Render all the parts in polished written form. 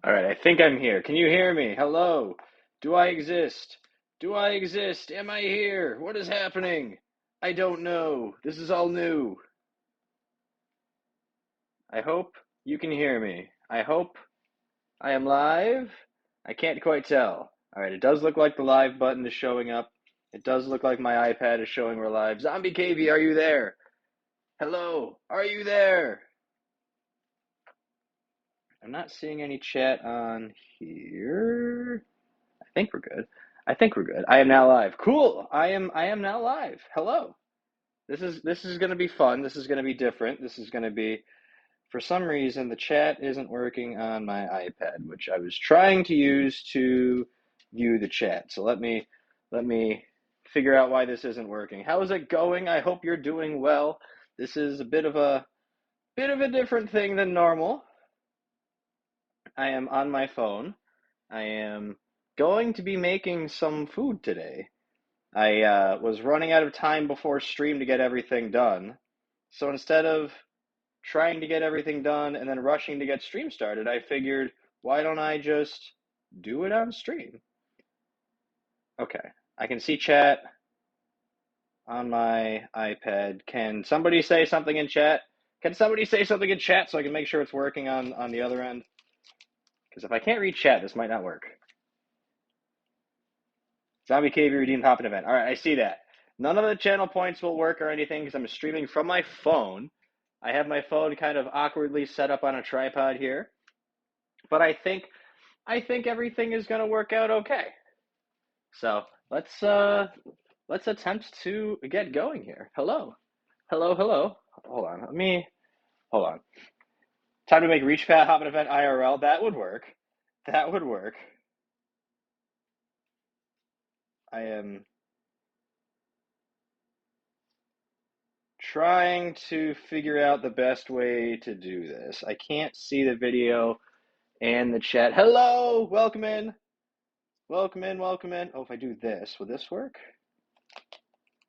All right, I think I'm here. Can you hear me? Hello. Do I exist? Do I exist? Am I here? What is happening? I don't know. This is all new. I hope you can hear me. I hope I am live. I can't quite tell. All right, it does look like the live button is showing up. It does look like my iPad is showing we're live. Zombie KV, are you there? Hello, are you there? I'm not seeing any chat on here. I think we're good. I think we're good. I am now live. Cool. I am now live. Hello. This is going to be fun. This is going to be different. This is going to be for some reason the chat isn't working on my iPad, which I was trying to use to view the chat. So let me figure out why this isn't working. How is it going? I hope you're doing well. This is a bit of a different thing than normal. I am on my phone. I am going to be making some food today. I was running out of time before stream to get everything done. So instead of trying to get everything done and then rushing to get stream started, I figured, why don't I just do it on stream? Okay, I can see chat on my iPad. Can somebody say something in chat? Can somebody say something in chat so I can make sure it's working on the other end? Because if I can't read chat, this might not work. Zombie KV redeemed hop event. All right, I see that. None of the channel points will work or anything because I'm streaming from my phone. I have my phone kind of awkwardly set up on a tripod here, but I think everything is going to work out okay. So let's attempt to get going here. Hello, hello, hello. Hold on, hold on. Time to make reach pad hop event IRL. That would work. That would work. I am trying to figure out the best way to do this. I can't see the video and the chat. Hello, welcome in. Welcome in, welcome in. Oh, if I do this, would this work?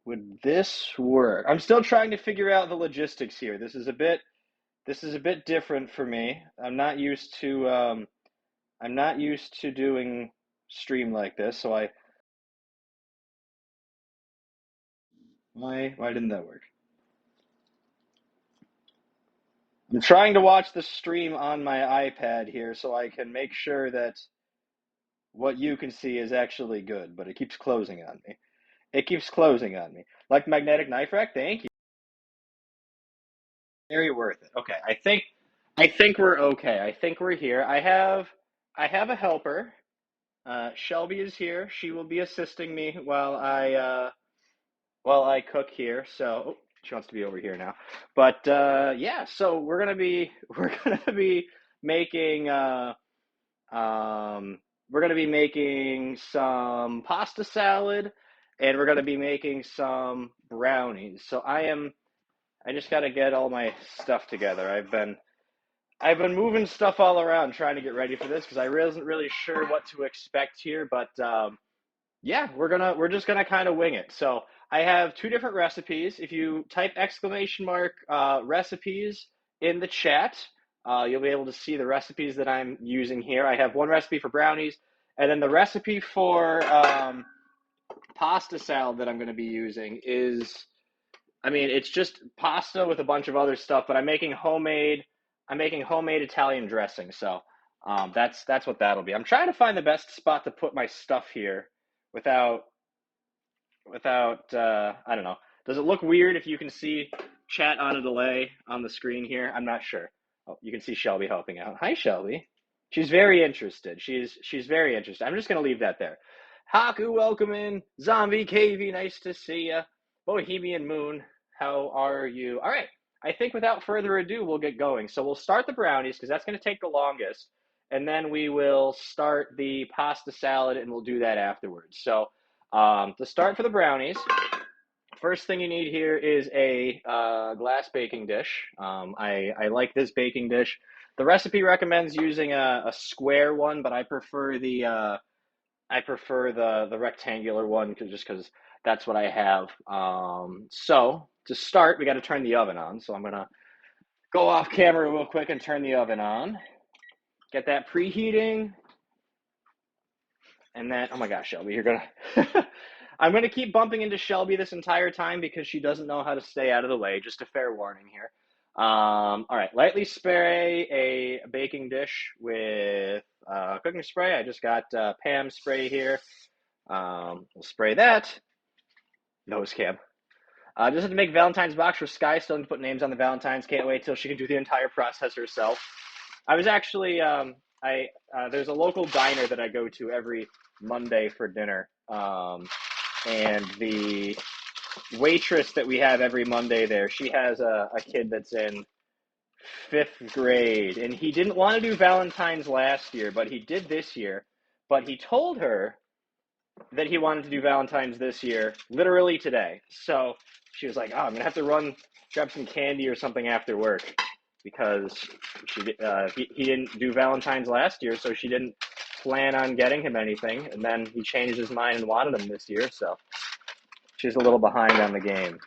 Would this work? I'm still trying to figure out the logistics here. This is a bit different for me. I'm not used to doing stream like this, so why didn't that work? I'm trying to watch the stream on my iPad here so I can make sure that what you can see is actually good, but it keeps closing on me. It keeps closing on me. Like magnetic knife rack, thank you. Very worth it. Okay, I think we're okay. I think we're here. I have a helper. Shelby is here. She will be assisting me while I cook here. So she wants to be over here now. But yeah, so we're gonna be making um, we're gonna be making some pasta salad, and we're gonna be making some brownies. So I just gotta get all my stuff together. I've been moving stuff all around trying to get ready for this because I wasn't really sure what to expect here, but yeah, we're just gonna kind of wing it. So I have two different recipes. If you type exclamation mark recipes in the chat, you'll be able to see the recipes that I'm using here. I have one recipe for brownies, and then the recipe for pasta salad that I'm going to be using is, I mean, it's just pasta with a bunch of other stuff, but I'm making homemade Italian dressing. So that's what that'll be. I'm trying to find the best spot to put my stuff here without I don't know. Does it look weird if you can see chat on a delay on the screen here? I'm not sure. Oh, you can see Shelby helping out. Hi, Shelby. She's very interested. She's very interested. I'm just gonna leave that there. Haku, welcome in. Zombie KV, nice to see ya. Bohemian Moon, how are you? All right. I think without further ado, we'll get going. So we'll start the brownies because that's going to take the longest, and then we will start the pasta salad, and we'll do that afterwards. So to start for the brownies, first thing you need here is a glass baking dish. I like this baking dish. The recipe recommends using a square one, but I prefer the rectangular one just because that's what I have. So to start, we got to turn the oven on. So I'm gonna go off camera real quick and turn the oven on. Get that preheating. And then, oh my gosh, Shelby, you're gonna. I'm gonna keep bumping into Shelby this entire time because she doesn't know how to stay out of the way. Just a fair warning here. All right, lightly spray a baking dish with cooking spray. I just got Pam spray here. We'll spray that. Nose cam. Just had to make Valentine's box for Sky. Still need to put names on the Valentines. Can't wait till she can do the entire process herself. I was actually there's a local diner that I go to every Monday for dinner, and the waitress that we have every Monday there, she has a kid that's in fifth grade, and he didn't want to do Valentine's last year, but he did this year. But he told her that he wanted to do Valentine's this year, literally today. So she was like, "Oh, I'm gonna have to grab some candy or something after work." Because he didn't do Valentine's last year, so she didn't plan on getting him anything, and then he changed his mind and wanted him this year, so she's a little behind on the game.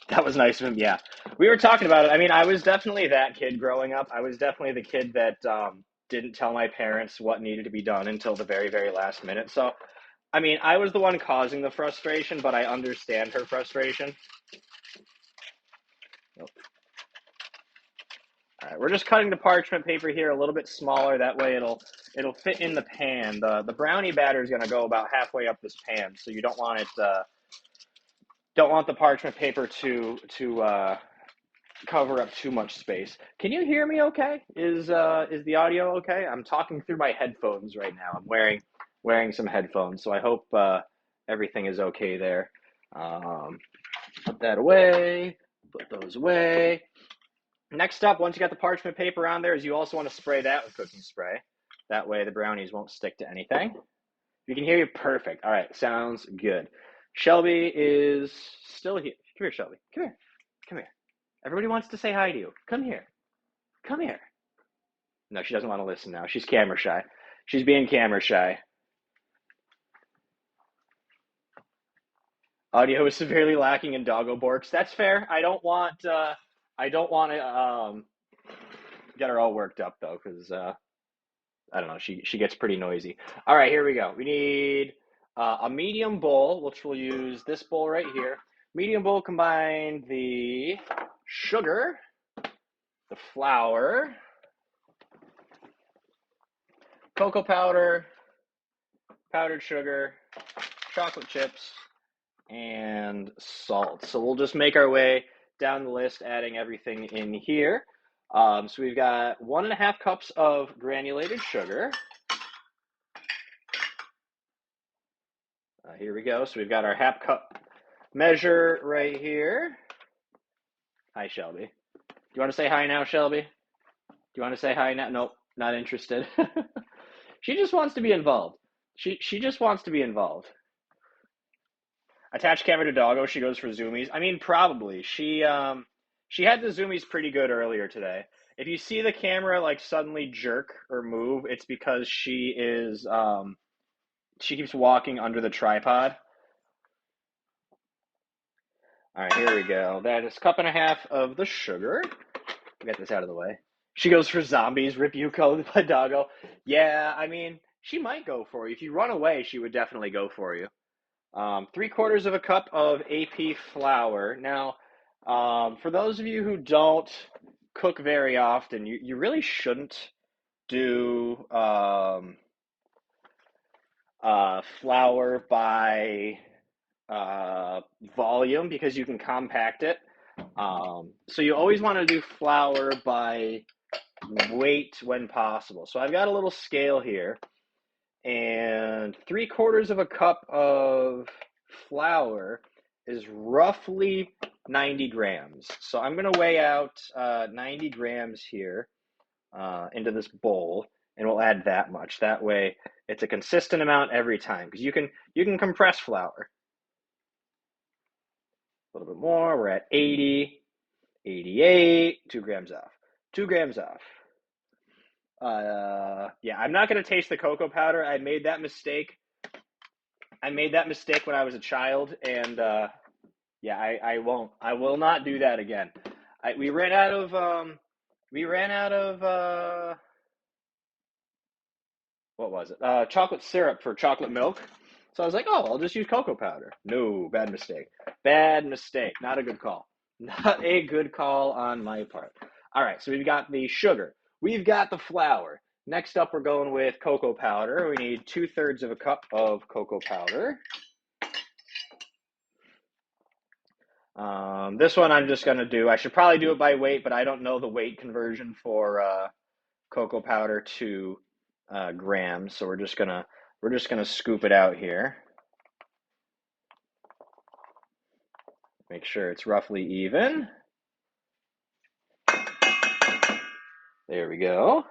That was nice of him, yeah. We were talking about it. I mean, I was definitely that kid growing up. I was definitely the kid that didn't tell my parents what needed to be done until the very, very last minute. So, I mean, I was the one causing the frustration, but I understand her frustration. Nope. All right, we're just cutting the parchment paper here a little bit smaller. That way it'll fit in the pan. The brownie batter is going to go about halfway up this pan, so you don't want it don't want the parchment paper to cover up too much space. Can you hear me okay? Is the audio okay? I'm talking through my headphones right now. I'm wearing some headphones, so I hope everything is okay there. Put that away. Put those away. Next up, once you got the parchment paper on there, is you also want to spray that with cooking spray. That way the brownies won't stick to anything. You can hear you perfect. All right, sounds good. Shelby is still here. Come here, Shelby. Come here. Come here. Everybody wants to say hi to you. Come here. Come here. No, she doesn't want to listen now. She's camera shy. She's being camera shy. Audio is severely lacking in doggo borks. That's fair. I don't want to get her all worked up though, because I don't know. She gets pretty noisy. All right, here we go. We need a medium bowl, which we'll use this bowl right here. Medium bowl, combine the sugar, the flour, cocoa powder, powdered sugar, chocolate chips, and salt. So we'll just make our way down the list, adding everything in here. So we've got 1.5 cups of granulated sugar. Here we go. So we've got our half cup measure right here. Hi, Shelby. Do you want to say hi now, Shelby? Do you want to say hi now? Nope, not interested. She just wants to be involved. She just wants to be involved. Attach camera to doggo. She goes for zoomies. I mean, probably. She had the zoomies pretty good earlier today. If you see the camera like suddenly jerk or move, it's because she keeps walking under the tripod. All right, here we go. That is 1.5 cups of the sugar. Get this out of the way. She goes for zombies, rip Yuko by doggo. Yeah, I mean, she might go for you. If you run away, she would definitely go for you. 3/4 cup of AP flour. Now, for those of you who don't cook very often, you really shouldn't do flour by volume because you can compact it. So you always want to do flour by weight when possible. So I've got a little scale here, and 3/4 cup of flour is roughly 90 grams. So I'm going to weigh out 90 grams here into this bowl, and we'll add that much. That way it's a consistent amount every time, because you can compress flour. A little bit more. We're at 80, 88, 2 grams off. 2 grams off. Yeah, I'm not going to taste the cocoa powder. I made that mistake when I was a child, and yeah, I won't. I will not do that again. We ran out of we ran out of what was it? Chocolate syrup for chocolate milk. So I was like, oh, I'll just use cocoa powder. No, bad mistake. Bad mistake. Not a good call. Not a good call on my part. All right, so we've got the sugar. We've got the flour. Next up, we're going with cocoa powder. We need 2/3 of a cup of cocoa powder. This one I'm just going to do. I should probably do it by weight, but I don't know the weight conversion for cocoa powder to grams. So we're just gonna scoop it out here. Make sure it's roughly even. There we go.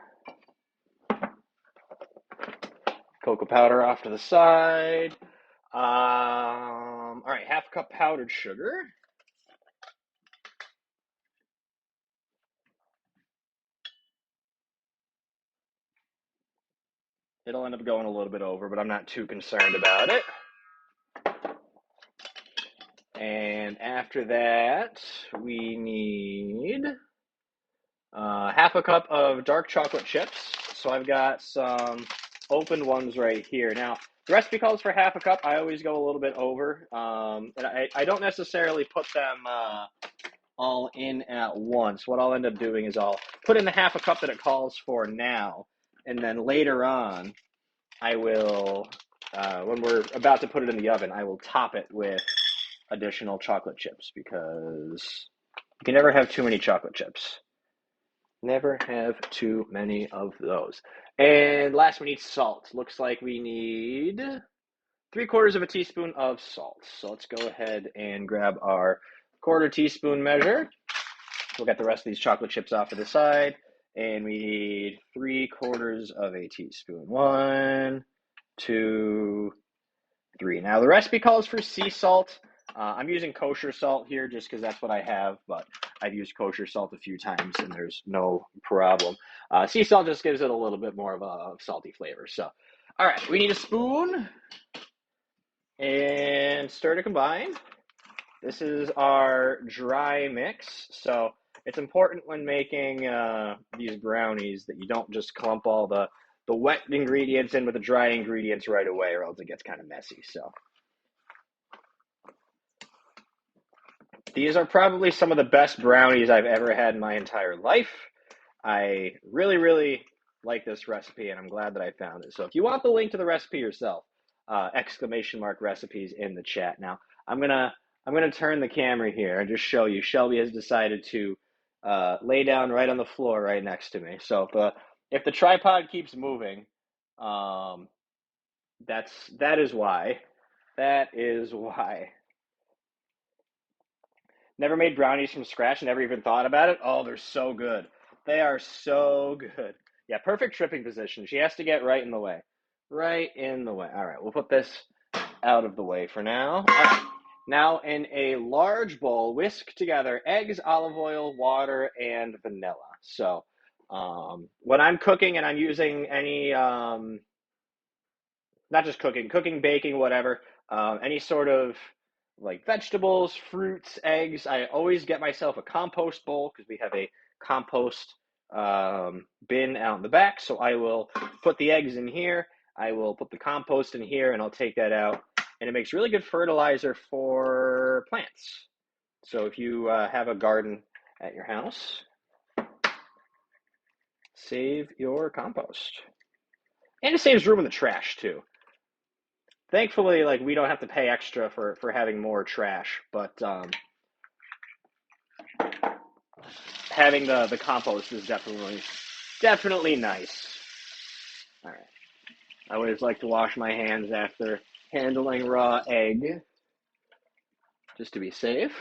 Cocoa powder off to the side. All right, half a cup powdered sugar. It'll end up going a little bit over, but I'm not too concerned about it. And after that, we need half a cup of dark chocolate chips. So I've got some opened ones right here. Now, the recipe calls for half a cup. I always go a little bit over. And I don't necessarily put them all in at once. What I'll end up doing is I'll put in the half a cup that it calls for now. And then later on, I will, when we're about to put it in the oven, I will top it with additional chocolate chips because you can never have too many chocolate chips. Never have too many of those. And last, we need salt. Looks like we need 3/4 of a teaspoon of salt. So let's go ahead and grab our 1/4 teaspoon measure. We'll get the rest of these chocolate chips off to the side. And we need 3/4 of a teaspoon. 1, 2, 3. Now the recipe calls for sea salt. I'm using kosher salt here just because that's what I have, but I've used kosher salt a few times and there's no problem. Sea salt just gives it a little bit more of a salty flavor. So, all right, we need a spoon and stir to combine. This is our dry mix. So it's important when making these brownies that you don't just clump all the wet ingredients in with the dry ingredients right away, or else it gets kind of messy. So these are probably some of the best brownies I've ever had in my entire life. I really, really like this recipe, and I'm glad that I found it. So if you want the link to the recipe yourself, exclamation mark recipes in the chat. Now I'm gonna turn the camera here and just show you. Shelby has decided to lay down right on the floor right next to me. So if the tripod keeps moving, um, that is why. That is why. Never made brownies from scratch, never even thought about it. Oh, they're so good. They are so good. Yeah, perfect tripping position. She has to get right in the way. Right in the way. All right, we'll put this out of the way for now. All right. Now, in a large bowl, whisk together eggs, olive oil, water, and vanilla. So, when I'm cooking and I'm using any not just cooking, baking, whatever, any sort of like vegetables, fruits, eggs. I always get myself a compost bowl because we have a compost bin out in the back. So I will put the eggs in here. I will put the compost in here and I'll take that out. And it makes really good fertilizer for plants. So if you have a garden at your house, save your compost. And it saves room in the trash too. Thankfully, like we don't have to pay extra for having more trash, but having the compost is definitely nice. All right, I always like to wash my hands after handling raw egg, just to be safe.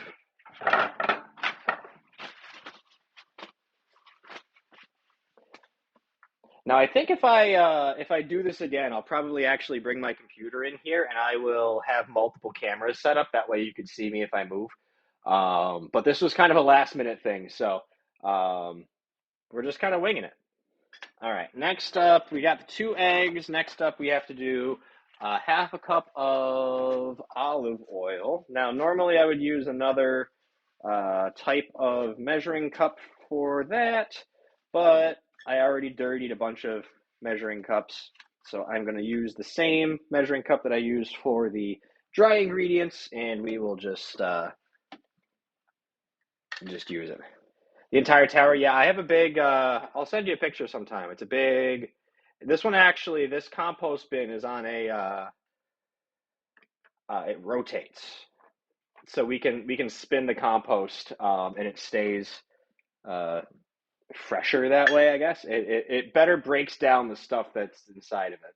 Now, I think if I do this again, I'll probably actually bring my computer in here, and I will have multiple cameras set up. That way, you can see me if I move. But this was kind of a last minute thing, so we're just kind of winging it. All right. Next up, we got the 2 eggs. Next up, we have to do half a cup of olive oil. Now, normally I would use another type of measuring cup for that. but I already dirtied a bunch of measuring cups, so I'm going to use the same measuring cup that I used for the dry ingredients, and we will just use it. The entire tower, yeah. I have a big. I'll send you a picture sometime. It's a big. This one actually, this compost bin is on a. It rotates, so we can spin the compost, and it stays uh, fresher that way. I guess it better breaks down the stuff that's inside of it.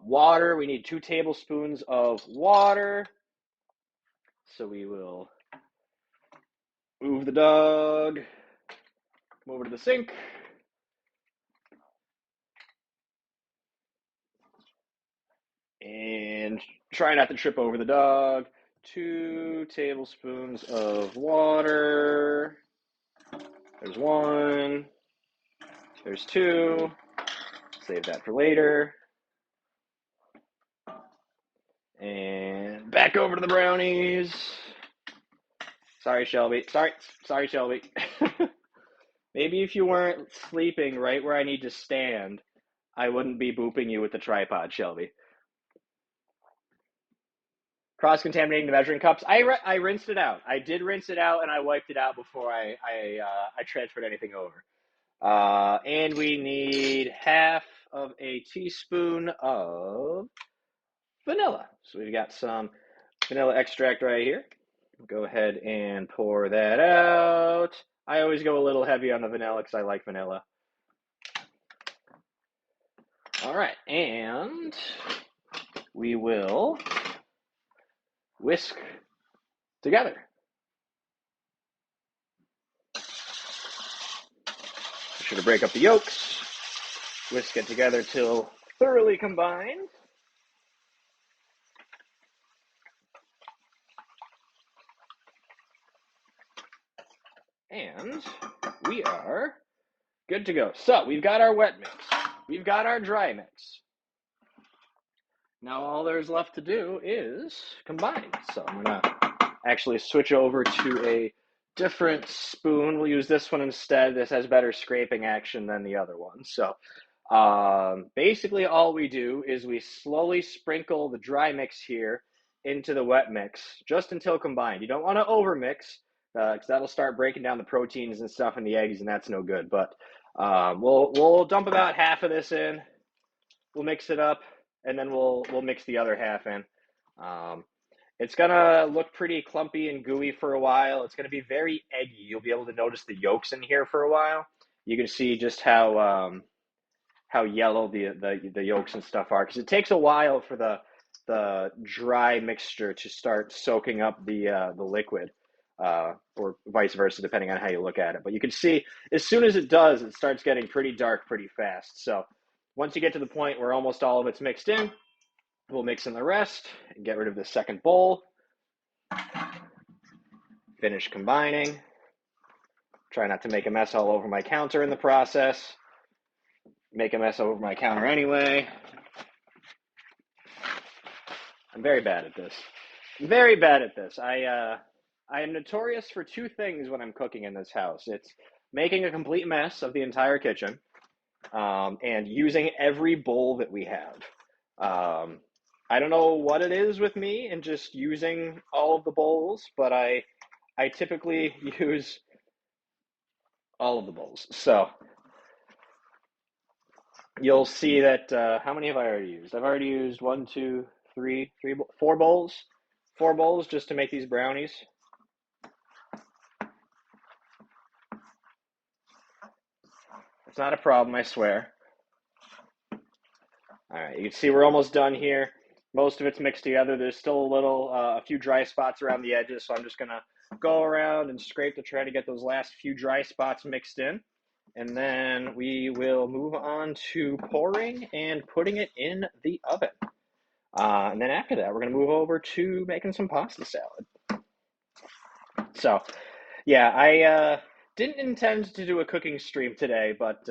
Water. We need 2 tablespoons of water. So we will move the dog. Come over to the sink. And try not to trip over the dog. 2 tablespoons of water. There's one. There's two. Save that for later. And back over to the brownies. Sorry, Shelby. Sorry, Shelby. Maybe if you weren't sleeping right where I need to stand, I wouldn't be booping you with the tripod, Shelby. Cross-contaminating the measuring cups. I rinsed it out. I did rinse it out, and I wiped it out before I transferred anything over. And we need half of a teaspoon of vanilla. So we've got some vanilla extract right here. Go ahead and pour that out. I always go a little heavy on the vanilla because I like vanilla. All right, and we will whisk together. Be sure to break up the yolks. Whisk it together till thoroughly combined. And we are good to go. So we've got our wet mix. We've got our dry mix. Now all there's left to do is combine. So I'm going to actually switch over to a different spoon. We'll use this one instead. This has better scraping action than the other one. So basically all we do is we slowly sprinkle the dry mix here into the wet mix just until combined. You don't want to overmix because that'll start breaking down the proteins and stuff in the eggs, and that's no good. But we'll dump about half of this in. We'll mix it up, and then we'll mix the other half in. It's gonna look pretty clumpy and gooey for a while. It's gonna be very eggy. You'll be able to notice the yolks in here for a while. You can see just how yellow the yolks and stuff are, because it takes a while for the dry mixture to start soaking up the liquid, or vice versa, depending on how you look at it. But you can see as soon as it does, it starts getting pretty dark pretty fast. So once you get to the point where almost all of it's mixed in, we'll mix in the rest and get rid of the second bowl. Finish combining. Try not to make a mess all over my counter in the process. Make a mess over my counter anyway. I'm very bad at this. Very bad at this. I am notorious for two things when I'm cooking in this house. It's making a complete mess of the entire kitchen, and using every bowl that we have. I don't know what it is with me and just using all of the bowls, but I typically use all of the bowls. So you'll see that, how many have I already used? I've already used 1, 2, 3, 4 bowls. 4 bowls just to make these brownies. It's not a problem, I swear. All right, you can see we're almost done here. Most of it's mixed together. There's still a few dry spots around the edges, so I'm just gonna go around and scrape to try to get those last few dry spots mixed in. And then we will move on to pouring and putting it in the oven. And then after that, we're going to move over to making some pasta salad. So, yeah, I didn't intend to do a cooking stream today, but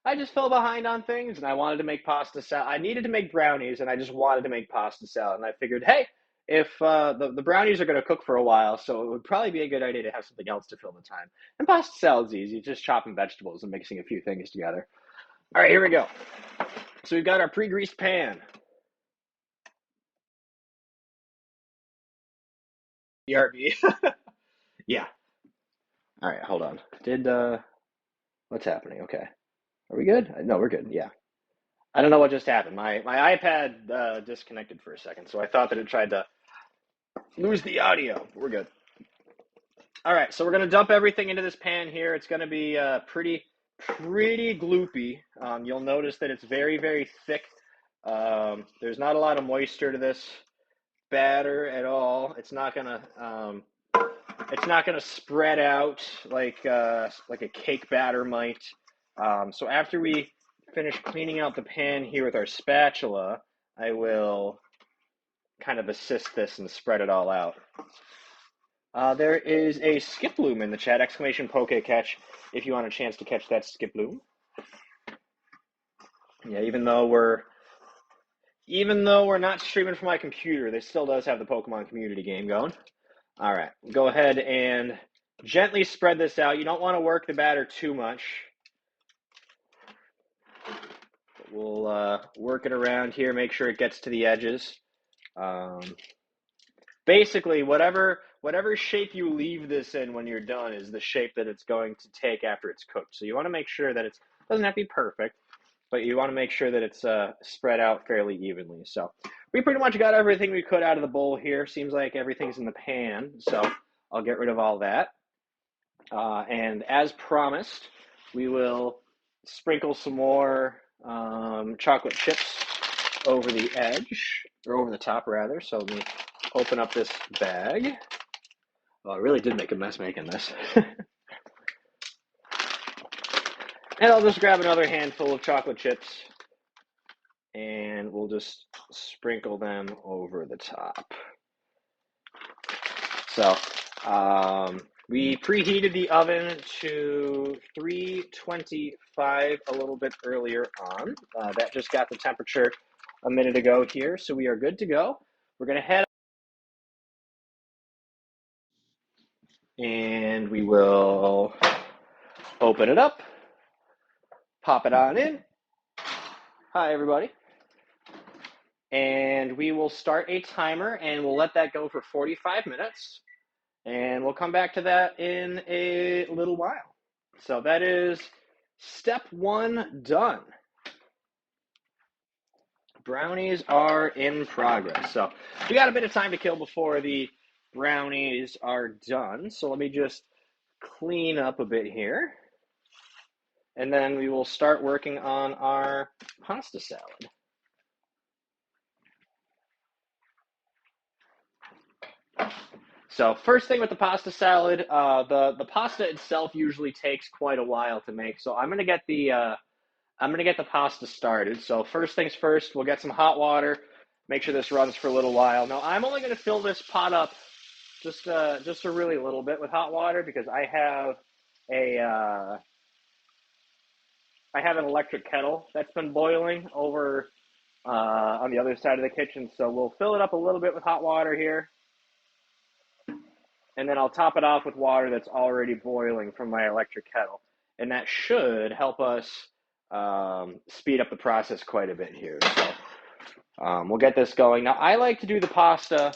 I just fell behind on things, and I wanted to make pasta salad. I needed to make brownies, and I just wanted to make pasta salad. And I figured, hey, if the brownies are going to cook for a while, so it would probably be a good idea to have something else to fill the time. And pasta salad's easy, just chopping vegetables and mixing a few things together. All right, here we go. So we've got our pre-greased pan. BRB. Yeah. All right, hold on. What's happening? Okay. Are we good? No, we're good. Yeah. I don't know what just happened. My iPad disconnected for a second, so I thought that it tried to lose the audio. We're good. All right, so we're gonna dump everything into this pan here. It's gonna be pretty gloopy. You'll notice that it's very thick. There's not a lot of moisture to this batter at all. It's not gonna spread out like a cake batter might. So after we finish cleaning out the pan here with our spatula, I will kind of assist this and spread it all out. There is a skip loom in the chat, exclamation poke catch, if you want a chance to catch that skip loom. Yeah, even though we're not streaming from my computer, this still does have the Pokemon community game going. All right, go ahead and gently spread this out. You don't want to work the batter too much. We'll work it around here, make sure it gets to the edges. Basically, whatever shape you leave this in when you're done is the shape that it's going to take after it's cooked. So you want to make sure that it doesn't have to be perfect, but you want to make sure that it's spread out fairly evenly. So we pretty much got everything we could out of the bowl here. Seems like everything's in the pan, so I'll get rid of all that. And as promised, we will sprinkle some more chocolate chips over the edge, or over the top rather. So let me open up this bag. Oh, I really did make a mess making this. And I'll just grab another handful of chocolate chips and we'll just sprinkle them over the top. So we preheated the oven to 325 a little bit earlier on. That just got the temperature a minute ago here, so we are good to go. We're going to head and we will open it up, pop it on in. Hi, everybody. And we will start a timer and we'll let that go for 45 minutes. And we'll come back to that in a little while. So that is step one done. Brownies are in progress. So we got a bit of time to kill before the brownies are done. So let me just clean up a bit here. And then we will start working on our pasta salad. So first thing with the pasta salad, the pasta itself usually takes quite a while to make. So I'm gonna get the pasta started. So first things first, we'll get some hot water. Make sure this runs for a little while. Now I'm only gonna fill this pot up just a really little bit with hot water because I have an electric kettle that's been boiling over on the other side of the kitchen. So we'll fill it up a little bit with hot water here. And then I'll top it off with water that's already boiling from my electric kettle. And that should help us speed up the process quite a bit here. So we'll get this going. Now, I like to do the pasta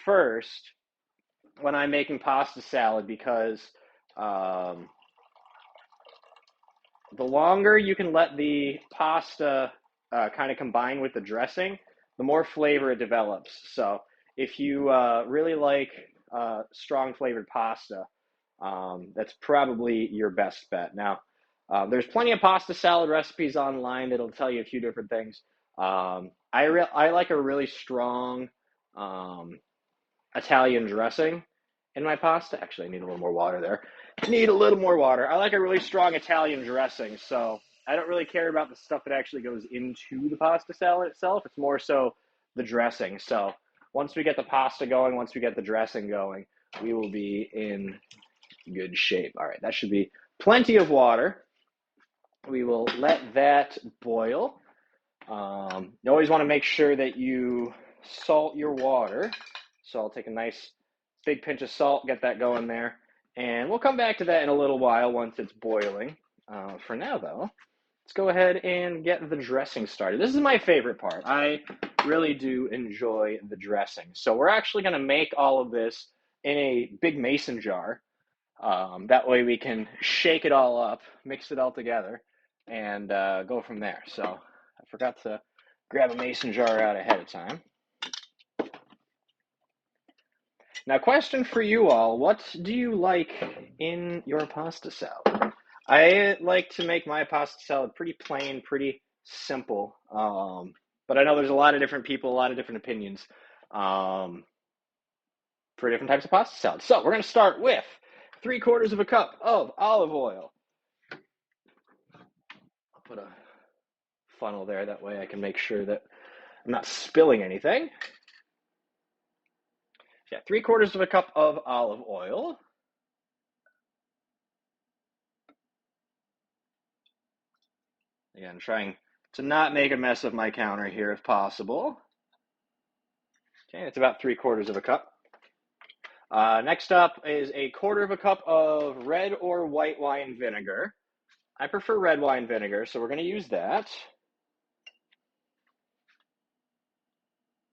first when I'm making pasta salad because the longer you can let the pasta kind of combine with the dressing, the more flavor it develops. So if you really like strong flavored pasta, that's probably your best bet. Now, there's plenty of pasta salad recipes online that'll tell you a few different things. I like a really strong Italian dressing in my pasta. Actually, I need a little more water there. Need a little more water. I like a really strong Italian dressing, so I don't really care about the stuff that actually goes into the pasta salad itself. It's more so the dressing. So once we get the pasta going, once we get the dressing going, we will be in good shape. All right, that should be plenty of water. We will let that boil. You always want to make sure that you salt your water So I'll take a nice big pinch of salt, get that going there. And we'll come back to that in a little while once it's boiling. For now, though, let's go ahead and get the dressing started. This is my favorite part. I really do enjoy the dressing. So we're actually going to make all of this in a big mason jar. That way we can shake it all up, mix it all together, and go from there. So I forgot to grab a mason jar out ahead of time. Now, question for you all, what do you like in your pasta salad? I like to make my pasta salad pretty plain, pretty simple. But I know there's a lot of different people, a lot of different opinions for different types of pasta salad. So we're going to start with 3/4 of a cup of olive oil. I'll put a funnel there, that way I can make sure that I'm not spilling anything. Yeah, 3/4 of a cup of olive oil. Again, trying to not make a mess of my counter here if possible. Okay, it's about 3/4 of a cup. Next up is 1/4 of a cup of red or white wine vinegar. I prefer red wine vinegar, so we're going to use that.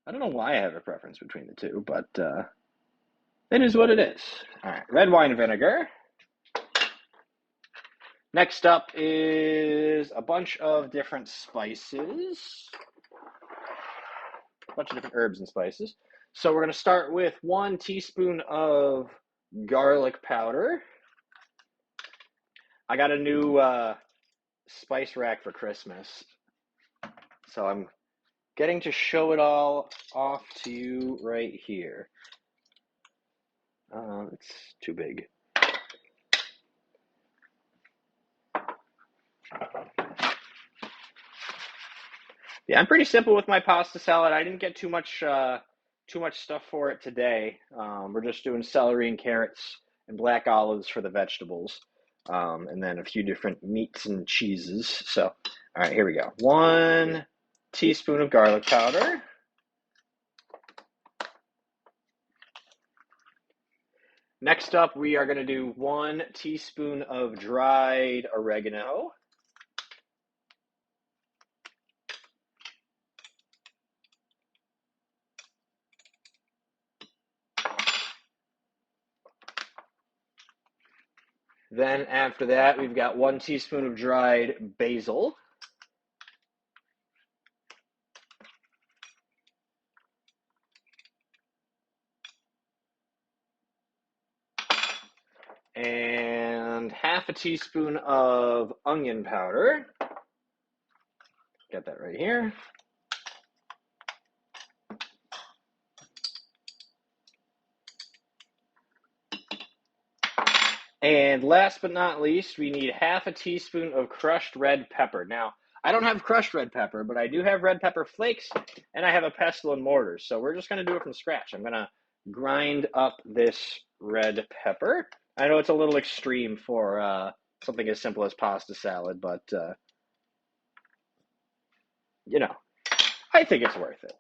I don't know why I have a preference between the two, but it is what it is. All right, red wine vinegar. Next up is a bunch of different spices, a bunch of different herbs and spices. So we're going to start with 1 teaspoon of garlic powder. I got a new spice rack for Christmas, so I'm getting to show it all off to you right here. It's too big. Yeah, I'm pretty simple with my pasta salad. I didn't get too much stuff for it today. We're just doing celery and carrots and black olives for the vegetables, and then a few different meats and cheeses. So, all right, here we go. 1 teaspoon of garlic powder. Next up, we are going to do 1 teaspoon of dried oregano. Then after that, we've got 1 teaspoon of dried basil. And half a teaspoon of onion powder. Got that right here. And last but not least, we need half a teaspoon of crushed red pepper. Now, I don't have crushed red pepper, but I do have red pepper flakes, and I have a pestle and mortar. So we're just going to do it from scratch. I'm going to grind up this red pepper. I know it's a little extreme for something as simple as pasta salad, but, you know, I think it's worth it.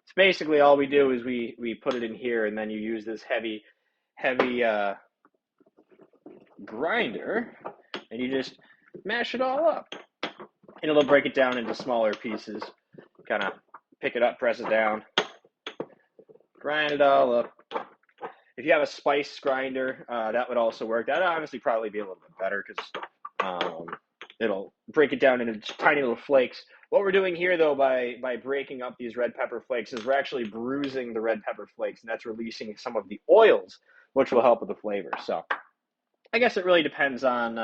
So basically all we do is we put it in here, and then you use this heavy grinder, and you just mash it all up. And it'll break it down into smaller pieces. Kind of pick it up, press it down, grind it all up. If you have a spice grinder, that would also work. That'd honestly probably be a little bit better because it'll break it down into tiny little flakes. What we're doing here, though, by breaking up these red pepper flakes is we're actually bruising the red pepper flakes, and that's releasing some of the oils, which will help with the flavor. So I guess it really depends on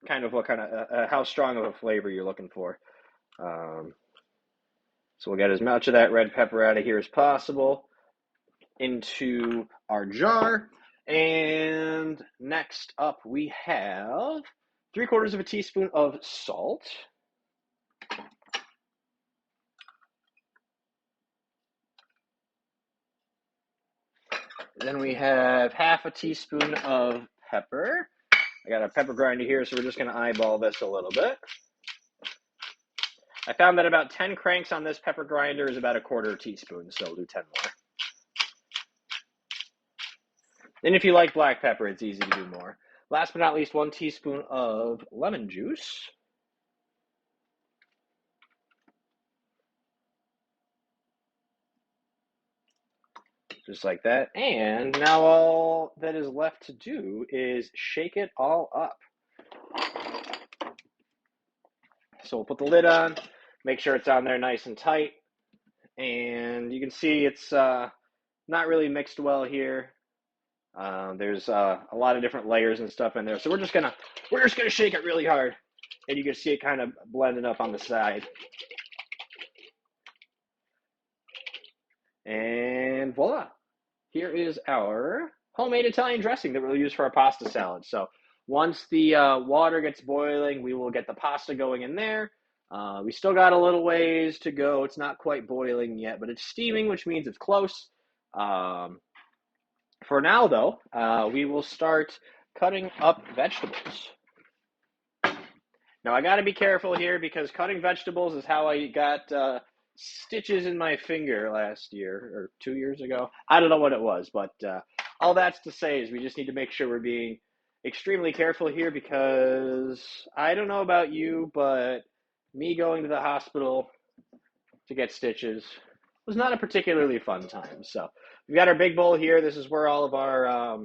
kind of what kind of how strong of a flavor you're looking for. So we'll get as much of that red pepper out of here as possible into our jar. And next up, we have 3/4 of a teaspoon of salt. Then we have half a teaspoon of pepper. I got a pepper grinder here, so we're just going to eyeball this a little bit. I found that about 10 cranks on this pepper grinder is about a quarter teaspoon, so we'll do 10 more. And if you like black pepper, it's easy to do more. Last but not least, 1 teaspoon of lemon juice. Just like that. And now all that is left to do is shake it all up. So we'll put the lid on, make sure it's on there nice and tight. And you can see it's not really mixed well here. There's a lot of different layers and stuff in there. So we're just gonna shake it really hard. And you can see it kind of blending up on the side. And voila. Here is our homemade Italian dressing that we'll use for our pasta salad. So once the water gets boiling, we will get the pasta going in there. We still got a little ways to go. It's not quite boiling yet, but it's steaming, which means it's close. For now, though, we will start cutting up vegetables. Now, I got to be careful here because cutting vegetables is how I got stitches in my finger last year or 2 years ago. I don't know what it was, but all that's to say is we just need to make sure we're being extremely careful here because I don't know about you, but me going to the hospital to get stitches was not a particularly fun time. So we've got our big bowl here. This is where all of our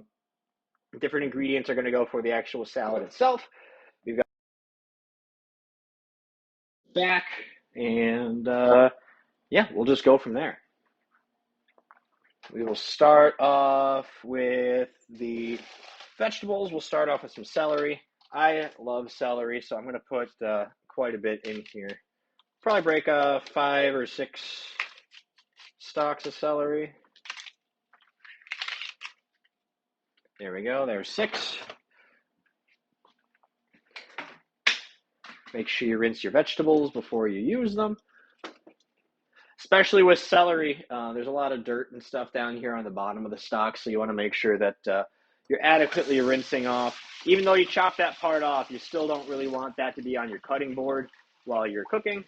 different ingredients are going to go for the actual salad itself. We've got back and yeah, we'll just go from there. We will start off with the vegetables. We'll start off with some celery. I love celery, so I'm going to put quite a bit in here. Probably break 5 or 6 stalks of celery. There we go. There's 6. Make sure you rinse your vegetables before you use them. Especially with celery, there's a lot of dirt and stuff down here on the bottom of the stalk, so you want to make sure that you're adequately rinsing off. Even though you chop that part off, you still don't really want that to be on your cutting board while you're cooking.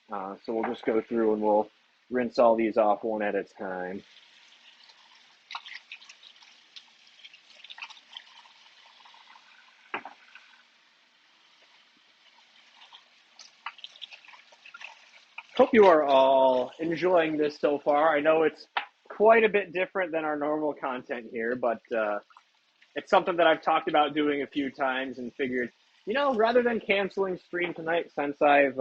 So we'll just go through and we'll rinse all these off one at a time. Hope you are all enjoying this so far. I know it's quite a bit different than our normal content here, but it's something that I've talked about doing a few times and figured, rather than canceling stream tonight, since I've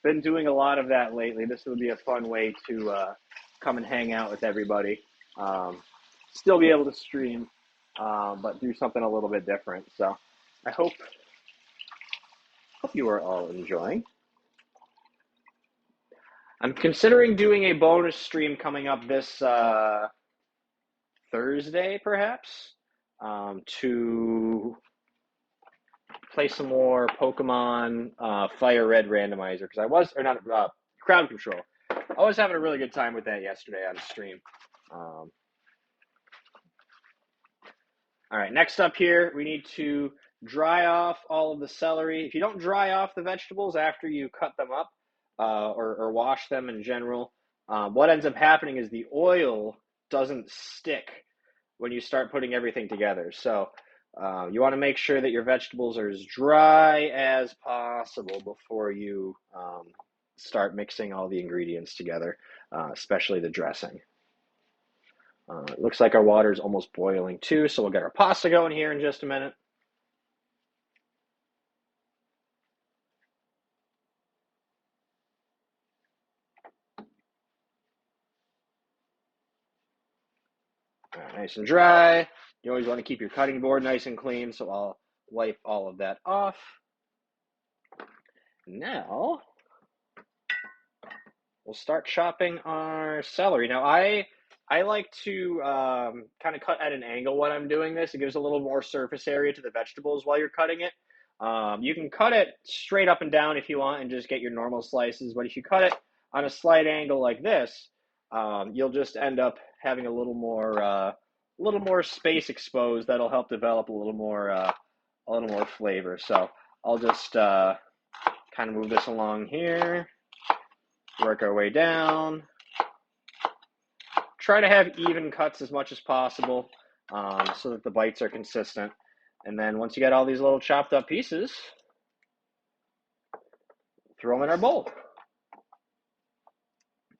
been doing a lot of that lately, this would be a fun way to come and hang out with everybody. Still be able to stream, but do something a little bit different. So I hope you are all enjoying. I'm considering doing a bonus stream coming up this Thursday, perhaps, to play some more Pokemon Fire Red Randomizer, because Crowd Control. I was having a really good time with that yesterday on stream. All right, next up here, we need to dry off all of the celery. If you don't dry off the vegetables after you cut them up, or wash them in general, what ends up happening is the oil doesn't stick when you start putting everything together. So you want to make sure that your vegetables are as dry as possible before you start mixing all the ingredients together, especially the dressing. It looks like our water is almost boiling too, so we'll get our pasta going here in just a minute. Nice and dry. You always want to keep your cutting board nice and clean, so I'll wipe all of that off. Now, we'll start chopping our celery. Now, I like to kind of cut at an angle when I'm doing this. It gives a little more surface area to the vegetables while you're cutting it. You can cut it straight up and down if you want and just get your normal slices, but if you cut it on a slight angle like this, you'll just end up having a little more space exposed. That'll help develop a little more flavor. So I'll just kind kind of move this along here, work our way down. Try to have even cuts as much as possible so that the bites are consistent. And then once you get all these little chopped up pieces, throw them in our bowl.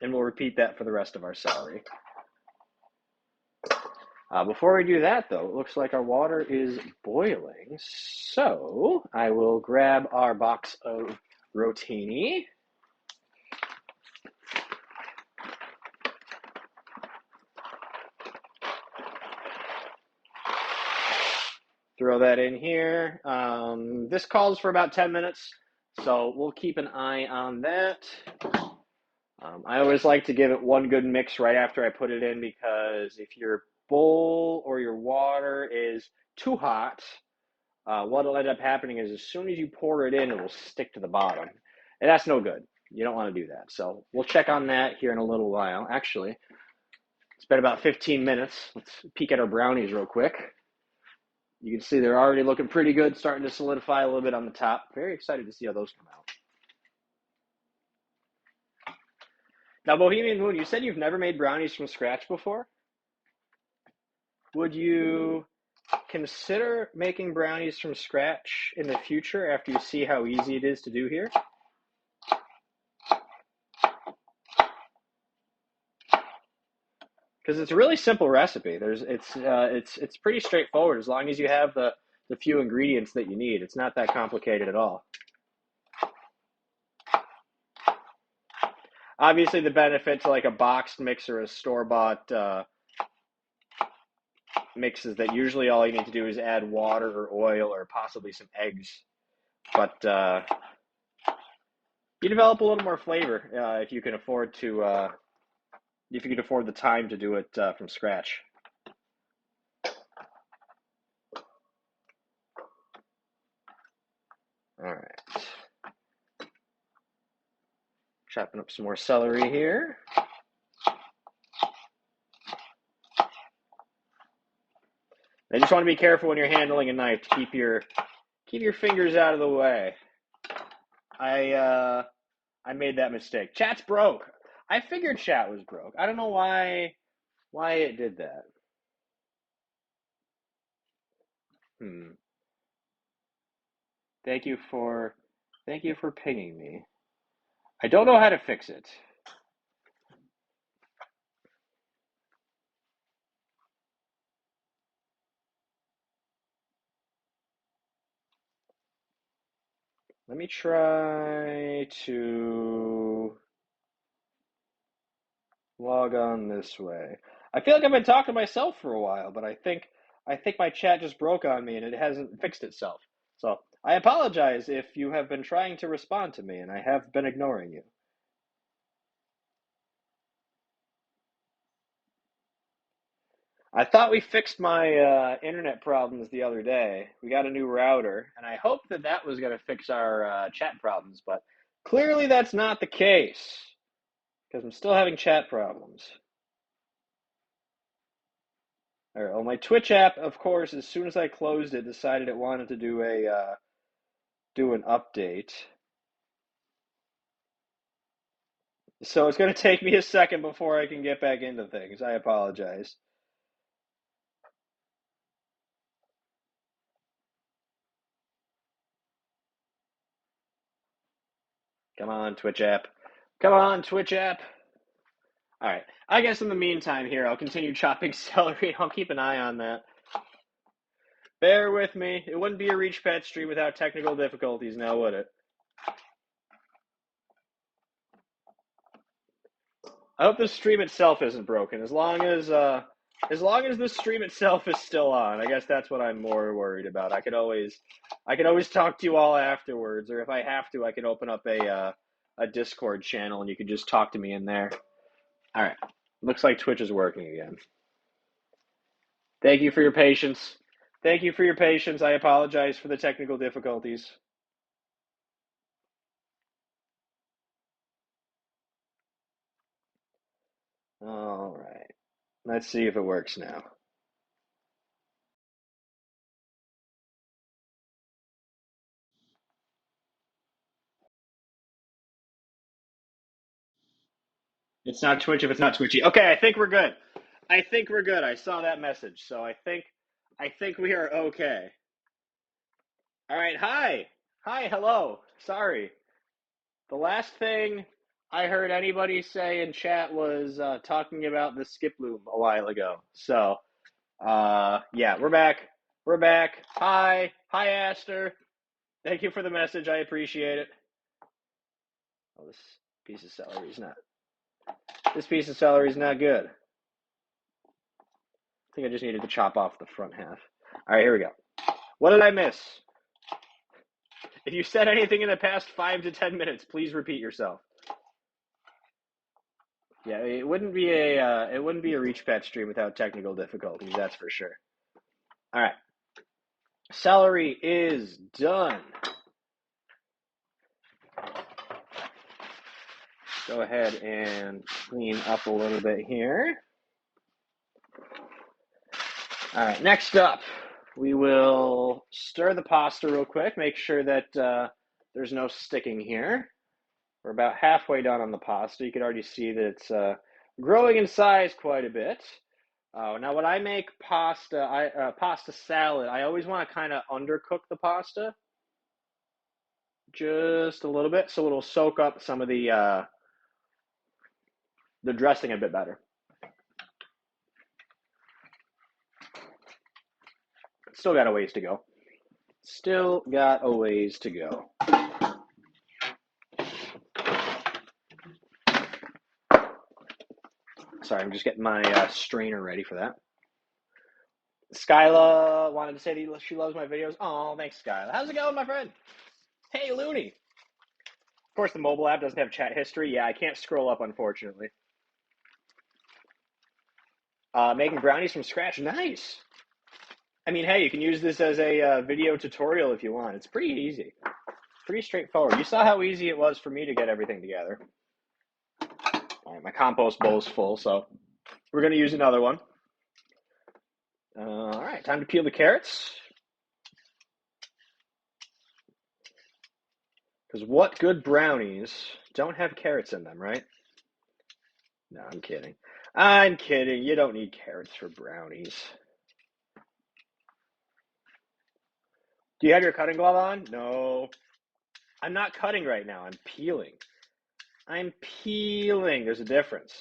And we'll repeat that for the rest of our celery. Before we do that, though, it looks like our water is boiling. So I will grab our box of rotini. Throw that in here. This calls for about 10 minutes, so we'll keep an eye on that. I always like to give it one good mix right after I put it in, because if your bowl or your water is too hot, what will end up happening is as soon as you pour it in, it will stick to the bottom. And that's no good. You don't want to do that. So we'll check on that here in a little while. Actually, it's been about 15 minutes. Let's peek at our brownies real quick. You can see they're already looking pretty good, starting to solidify a little bit on the top. Very excited to see how those come out. Now, Bohemian Moon, you said you've never made brownies from scratch before? Would you consider making brownies from scratch in the future after you see how easy it is to do here? Because it's a really simple recipe. It's pretty straightforward as long as you have the few ingredients that you need. It's not that complicated at all. Obviously, the benefit to like a boxed mix or a store-bought mix is that usually all you need to do is add water or oil or possibly some eggs. But you develop a little more flavor if you can afford to if you can afford the time to do it from scratch. All right. Chopping up some more celery here. I just want to be careful when you're handling a knife to keep your fingers out of the way. I made that mistake. Chat's broke. I figured chat was broke. I don't know why it did that. Thank you for pinging me. I don't know how to fix it. Let me try to log on this way. I feel like I've been talking to myself for a while, but I think my chat just broke on me and it hasn't fixed itself. So I apologize if you have been trying to respond to me and I have been ignoring you. I thought we fixed my internet problems the other day. We got a new router, and I hoped that was going to fix our chat problems, but clearly that's not the case because I'm still having chat problems. All right, well, my Twitch app, of course, as soon as I closed it, decided it wanted to do an update. So it's going to take me a second before I can get back into things. I apologize. Come on, Twitch app. Come on, Twitch app. All right. I guess in the meantime here, I'll continue chopping celery. I'll keep an eye on that. Bear with me. It wouldn't be a Reach Pet stream without technical difficulties now, would it? I hope the stream itself isn't broken. As long as the stream itself is still on, I guess that's what I'm more worried about. I could always talk to you all afterwards, or if I have to, I can open up a Discord channel and you can just talk to me in there. All right. Looks like Twitch is working again. Thank you for your patience. Thank you for your patience. I apologize for the technical difficulties. All right. Let's see if it works now. It's not Twitch if it's not Twitchy. Okay, I think we're good. I think we're good. I saw that message, so I think we are okay. All right, hi, hello. Sorry, the last thing I heard anybody say in chat was talking about the skip loom a while ago. So, yeah, we're back. We're back. Hi, Aster. Thank you for the message. I appreciate it. Oh, this piece of celery is not. This piece of celery is not good. I think I just needed to chop off the front half. All right, here we go. What did I miss? If you said anything in the past 5 to 10 minutes, please repeat yourself. Yeah, it wouldn't be a reach pet stream without technical difficulties, that's for sure. All right. Celery is done. Go ahead and clean up a little bit here. All right, next up, we will stir the pasta real quick. Make sure that there's no sticking here. We're about halfway done on the pasta. You can already see that it's growing in size quite a bit. Now, when I make pasta salad, I always want to kind of undercook the pasta just a little bit so it'll soak up some of the dressing a bit better. Still got a ways to go. Still got a ways to go. Sorry, I'm just getting my strainer ready for that. Skyla wanted to say that she loves my videos. Oh, thanks, Skyla. How's it going, my friend? Hey, Looney. Of course, the mobile app doesn't have chat history. Yeah, I can't scroll up, unfortunately. Making brownies from scratch. Nice. I mean, hey, you can use this as a video tutorial if you want. It's pretty easy. Pretty straightforward. You saw how easy it was for me to get everything together. All right, my compost bowl is full, so we're going to use another one. All right, time to peel the carrots. Because what good brownies don't have carrots in them, right? No, I'm kidding. I'm kidding. You don't need carrots for brownies. Do you have your cutting glove on? No. I'm not cutting right now. I'm peeling. I'm peeling. There's a difference.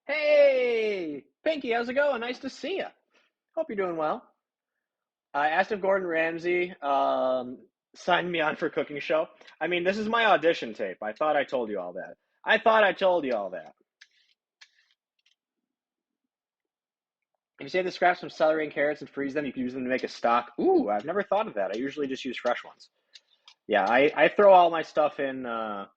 Hey, Pinky, how's it going? Nice to see you. Hope you're doing well. I asked if Gordon Ramsay signed me on for cooking show. I mean, this is my audition tape. I thought I told you all that. I thought I told you all that. If you save the scraps from celery and carrots and freeze them, you can use them to make a stock. Ooh, I've never thought of that. I usually just use fresh ones. Yeah, I throw all my stuff in the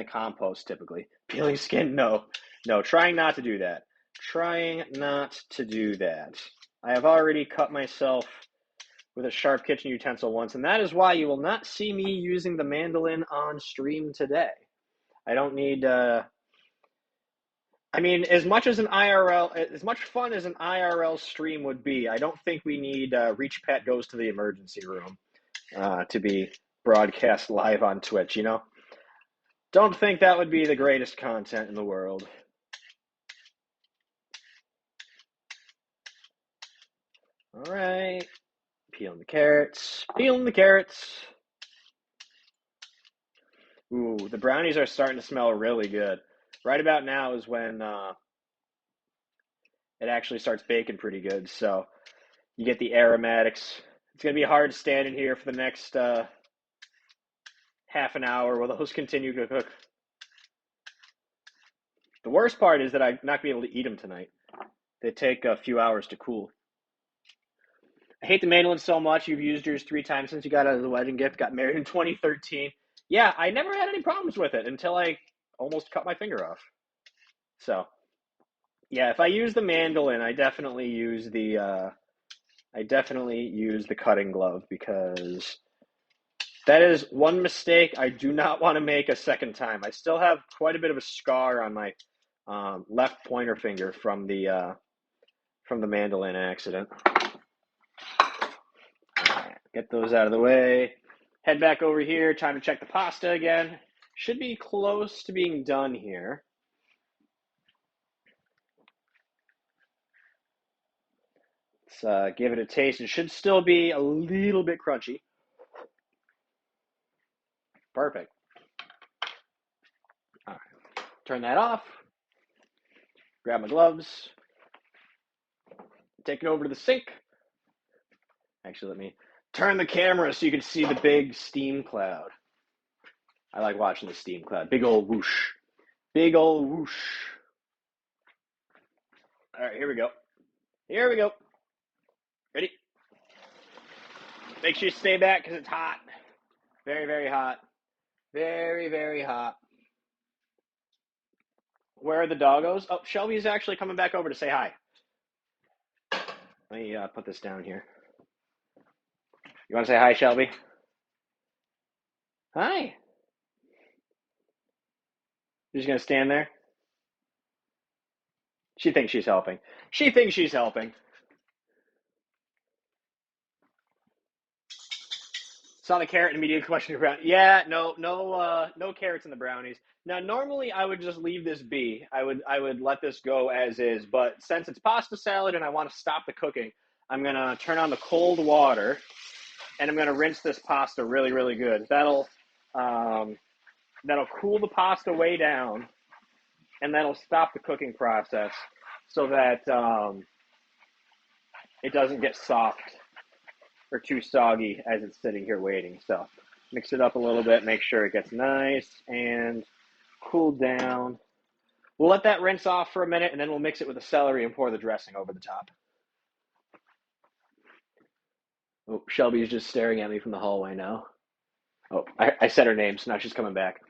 compost typically. Peeling skin, no. No, trying not to do that. Trying not to do that. I have already cut myself with a sharp kitchen utensil once, and that is why you will not see me using the mandolin on stream today. I don't need I mean, as much fun as an IRL stream would be, I don't think we need Reach Pet Goes to the Emergency Room to be broadcast live on Twitch, you know? Don't think that would be the greatest content in the world. All right. Peeling the carrots. Peeling the carrots. Ooh, the brownies are starting to smell really good. Right about now is when it actually starts baking pretty good. So you get the aromatics. It's going to be hard standing here for the next half an hour while those continue to cook. The worst part is that I'm not going to be able to eat them tonight. They take a few hours to cool. I hate the mandolin so much. You've used yours 3 times since you got out of the wedding gift. Got married in 2013. Yeah, I never had any problems with it until I almost cut my finger off. So, yeah, if I use the mandolin, I definitely use the cutting glove because that is one mistake I do not want to make a second time. I still have quite a bit of a scar on my left pointer finger from the mandolin accident. All right, get those out of the way. Head back over here. Time to check the pasta again. Should be close to being done here. Let's give it a taste. It should still be a little bit crunchy. Perfect. All right. Turn that off. Grab my gloves. Take it over to the sink. Actually, let me turn the camera so you can see the big steam cloud. I like watching the steam cloud. Big old whoosh. Big old whoosh. All right, here we go. Here we go. Ready? Make sure you stay back because it's hot. Very, very hot. Very, very hot. Where are the doggos? Oh, Shelby's actually coming back over to say hi. Let me put this down here. You want to say hi, Shelby? Hi. You're just going to stand there? She thinks she's helping. She thinks she's helping. Saw the carrot and immediately questioned around. Yeah, no carrots in the brownies. Now, normally I would just leave this be. I would let this go as is. But since it's pasta salad and I want to stop the cooking, I'm gonna turn on the cold water and I'm gonna rinse this pasta really, really good. That'll cool the pasta way down, and that'll stop the cooking process so that it doesn't get soft or too soggy as it's sitting here waiting. So mix it up a little bit, make sure it gets nice and cooled down. We'll let that rinse off for a minute, and then we'll mix it with the celery and pour the dressing over the top. Oh, Shelby's just staring at me from the hallway now. Oh, I said her name, so now she's coming back.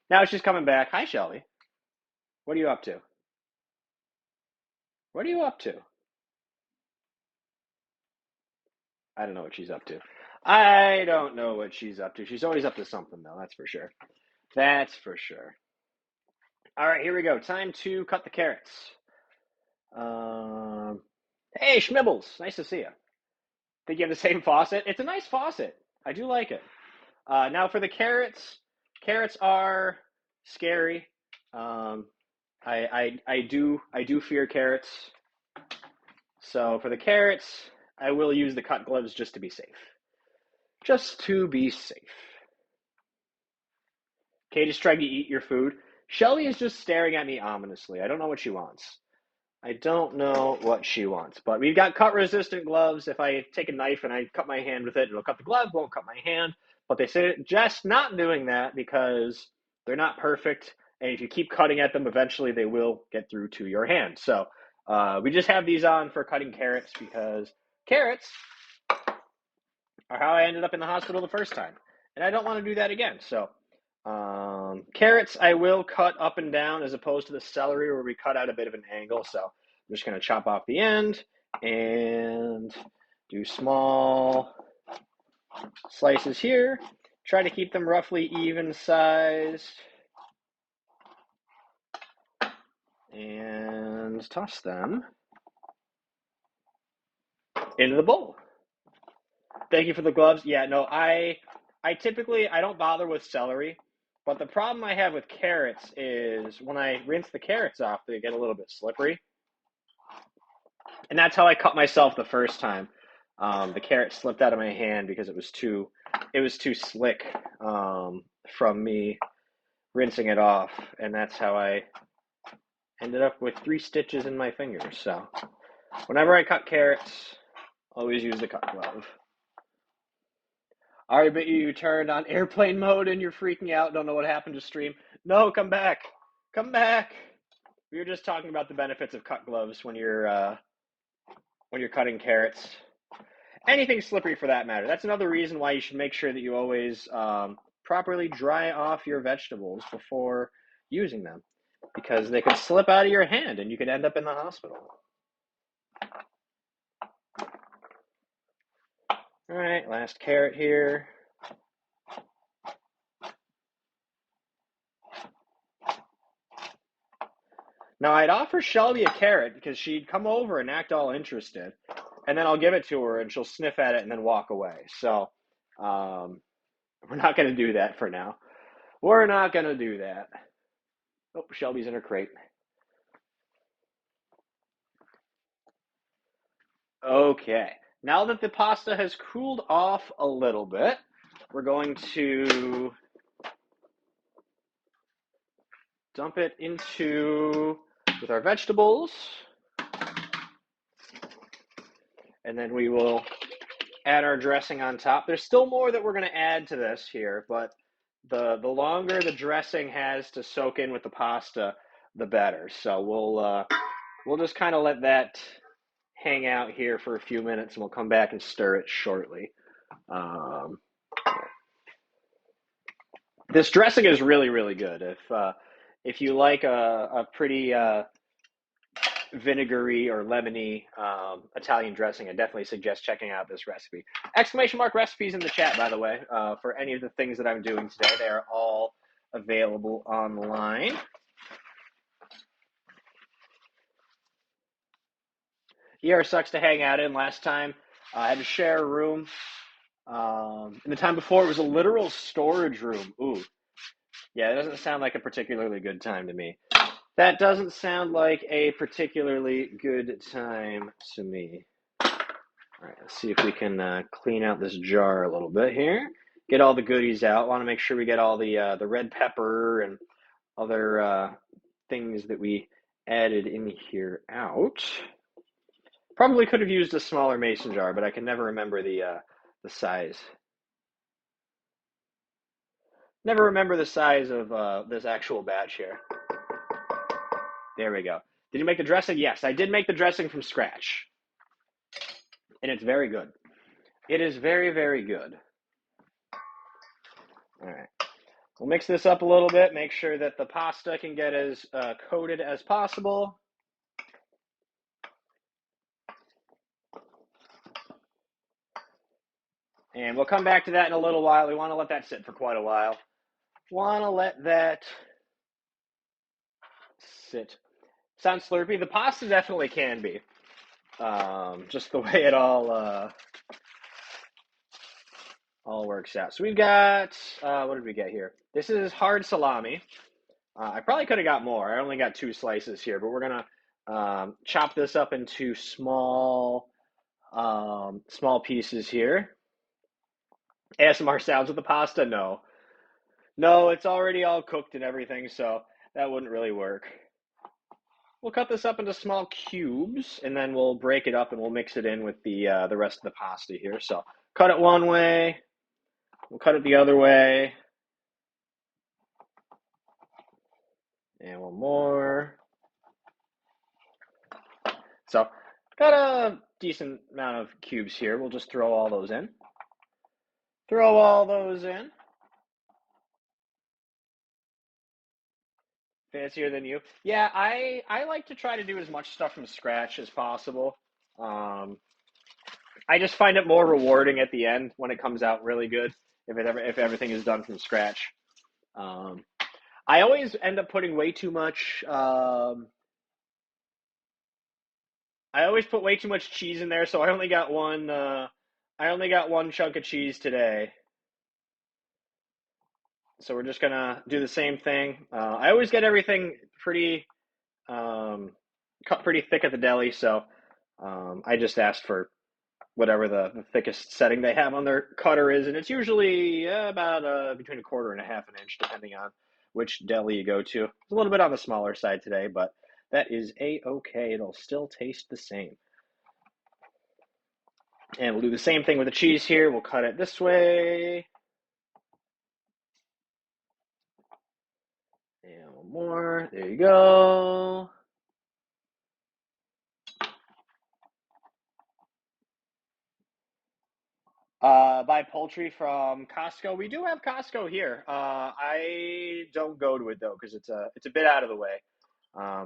Now she's coming back. Hi, Shelby. What are you up to? What are you up to? I don't know what she's up to. I don't know what she's up to. She's always up to something, though. That's for sure. That's for sure. All right, here we go. Time to cut the carrots. Hey, Schmibbles. Nice to see you. Think you have the same faucet? It's a nice faucet. I do like it. Now for the carrots, carrots are scary. I do fear carrots. So for the carrots, I will use the cut gloves just to be safe. Just to be safe. Katie's trying to eat your food. Shelly is just staring at me ominously. I don't know what she wants. I don't know what she wants. But we've got cut-resistant gloves. If I take a knife and I cut my hand with it, it'll cut the glove, won't cut my hand. But they suggest not doing that because they're not perfect. And if you keep cutting at them, eventually they will get through to your hand. So we just have these on for cutting carrots because carrots are how I ended up in the hospital the first time. And I don't want to do that again. So carrots I will cut up and down as opposed to the celery where we cut out a bit of an angle. So I'm just going to chop off the end and do small slices here. Try to keep them roughly even sized. And toss them into the bowl. Thank you for the gloves. Yeah, no, I typically I don't bother with celery, but the problem I have with carrots is when I rinse the carrots off, they get a little bit slippery. And that's how I cut myself the first time. The carrot slipped out of my hand because it was too slick from me rinsing it off, and that's how I ended up with 3 stitches in my fingers. So whenever I cut carrots, always use the cut glove. All right, but you turned on airplane mode and you're freaking out, don't know what happened to stream. No, come back. Come back. We were just talking about the benefits of cut gloves when you're cutting carrots. Anything slippery for that matter. That's another reason why you should make sure that you always properly dry off your vegetables before using them, because they could slip out of your hand and you could end up in the hospital. All right, last carrot here. Now, I'd offer Shelby a carrot because she'd come over and act all interested, and then I'll give it to her and she'll sniff at it and then walk away. So we're not going to do that for now. We're not going to do that. Oh, Shelby's in her crate. Okay. Now that the pasta has cooled off a little bit, we're going to dump it into with our vegetables. And then we will add our dressing on top. There's still more that we're going to add to this here, but the longer the dressing has to soak in with the pasta, the better. So we'll just kind of let that hang out here for a few minutes, and we'll come back and stir it shortly. Um, this dressing is really, really good. If you like a pretty vinegary or lemony Italian dressing, I definitely suggest checking out this recipe. Exclamation mark recipes in the chat, by the way, for any of the things that I'm doing today. They are all available online. ER sucks to hang out in. Last time I had to share a room. And the time before it was a literal storage room. Ooh, yeah, it doesn't sound like a particularly good time to me. That doesn't sound like a particularly good time to me. All right, let's see if we can clean out this jar a little bit here. Get all the goodies out. Want to make sure we get all the red pepper and other things that we added in here out. Probably could have used a smaller mason jar, but I can never remember the size. Never remember the size of this actual batch here. There we go. Did you make the dressing? Yes, I did make the dressing from scratch. And it's very good. It is very, very good. All right. We'll mix this up a little bit, make sure that the pasta can get as coated as possible. And we'll come back to that in a little while. We want to let that sit for quite a while. Want to let that sit. Sounds slurpy. The pasta definitely can be. Just the way it all works out. So we've got, what did we get here? This is hard salami. I probably could have got more. I only got 2 slices here, but we're going to chop this up into small pieces here. ASMR sounds with the pasta? No. No, it's already all cooked and everything, so that wouldn't really work. We'll cut this up into small cubes, and then we'll break it up and we'll mix it in with the rest of the pasta here. So cut it one way, we'll cut it the other way. And one more. So got a decent amount of cubes here. We'll just throw all those in. Throw all those in. Fancier than you. Yeah, I like to try to do as much stuff from scratch as possible. I just find it more rewarding at the end when it comes out really good. If everything is done from scratch. I always end up putting way too much. I always put way too much cheese in there, so I only got one. I only got one chunk of cheese today. So we're just gonna do the same thing. I always get everything pretty cut pretty thick at the deli, so I just asked for whatever the thickest setting they have on their cutter is, and it's usually about between a quarter and a half an inch, depending on which deli you go to. It's a little bit on the smaller side today, but that is a-okay. It'll still taste the same. And we'll do the same thing with the cheese here. We'll cut it this way. And one more. There you go. Buy poultry from Costco. We do have Costco here. I don't go to it though because it's a bit out of the way.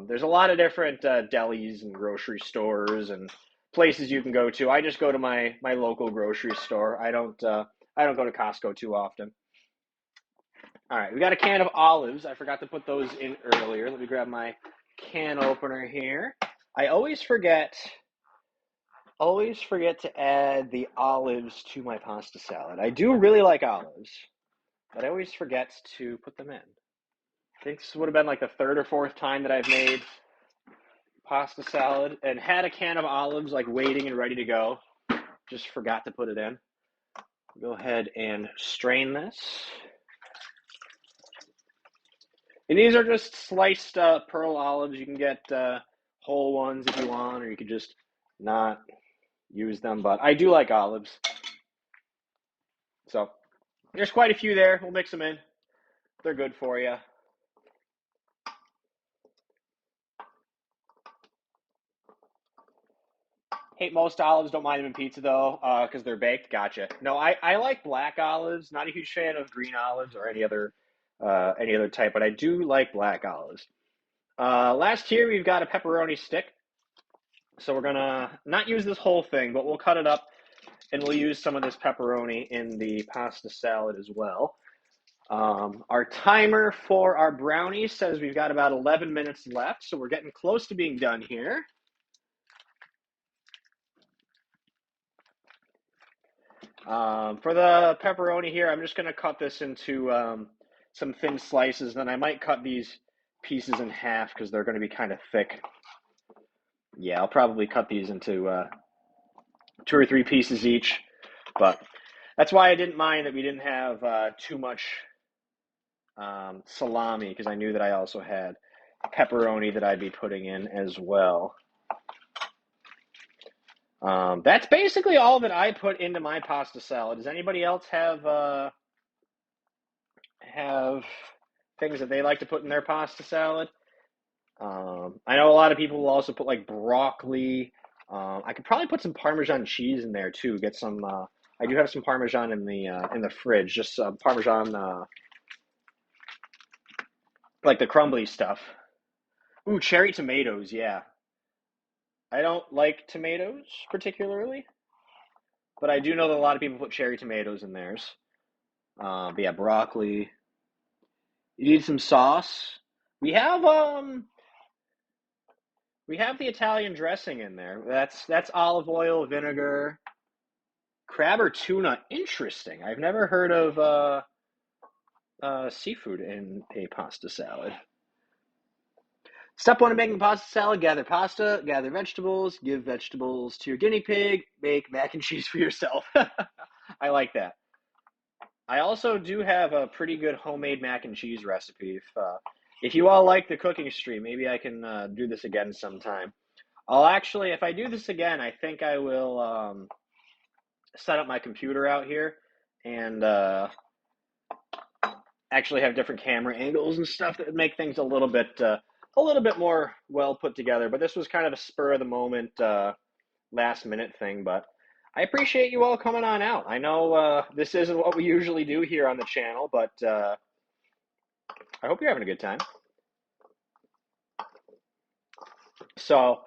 There's a lot of different delis and grocery stores and places you can go to. I just go to my local grocery store. I don't go to Costco too often. All right, we got a can of olives. I forgot to put those in earlier. Let me grab my can opener here. I always forget to add the olives to my pasta salad. I do really like olives. but I always forget to put them in. I think this would have been like the third or fourth time that I've made pasta salad and had a can of olives like waiting and ready to go. Just forgot to put it in. Go ahead and strain this. And these are just sliced pearl olives. You can get whole ones if you want, or you could just not use them. But I do like olives. So there's quite a few there. We'll mix them in. They're good for you. Hate most olives. Don't mind them in pizza though, because they're baked. Gotcha. No, I like black olives. Not a huge fan of green olives or any other type, but I do like black olives. Last here we've got a pepperoni stick. So we're gonna not use this whole thing, but we'll cut it up and we'll use some of this pepperoni in the pasta salad as well. Our timer for our brownies says we've got about 11 minutes left, so we're getting close to being done here. For the pepperoni here, I'm just going to cut this into some thin slices. Then I might cut these pieces in half because they're going to be kind of thick. Yeah, I'll probably cut these into 2 or 3 pieces each. But that's why I didn't mind that we didn't have too much salami, because I knew that I also had pepperoni that I'd be putting in as well. That's basically all that I put into my pasta salad. Does anybody else have things that they like to put in their pasta salad? I know a lot of people will also put like broccoli. I could probably put some Parmesan cheese in there too. Get some. I do have some Parmesan in the fridge. Just Parmesan, like the crumbly stuff. Ooh, cherry tomatoes. Yeah, I don't like tomatoes particularly, but I do know that a lot of people put cherry tomatoes in theirs. But yeah, broccoli. You need some sauce. We have um we have the Italian dressing in there. That's olive oil, vinegar, crab or tuna. Interesting. I've never heard of seafood in a pasta salad. Step one of making pasta salad: gather pasta, gather vegetables, give vegetables to your guinea pig, make mac and cheese for yourself. I like that. I also do have a pretty good homemade mac and cheese recipe. If you all like the cooking stream, maybe I can do this again sometime. I'll actually, if I do this again, I think I will set up my computer out here and actually have different camera angles and stuff that would make things a little bit more well put together. But this was kind of a spur of the moment, last minute thing. But I appreciate you all coming on out. I know this isn't what we usually do here on the channel, but I hope you're having a good time. So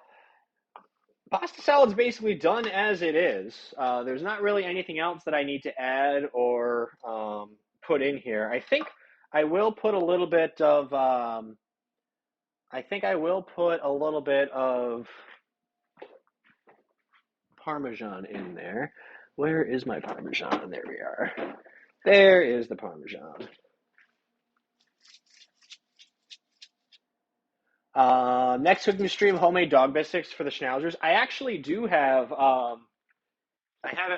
pasta salad's basically done as it is. There's not really anything else that I need to add or put in here. I think I will put a little bit of. I think I will put a little bit of Parmesan in there. Where is my Parmesan? There we are. There is the Parmesan. Next cooking stream, homemade dog biscuits for the schnauzers. I actually do have. I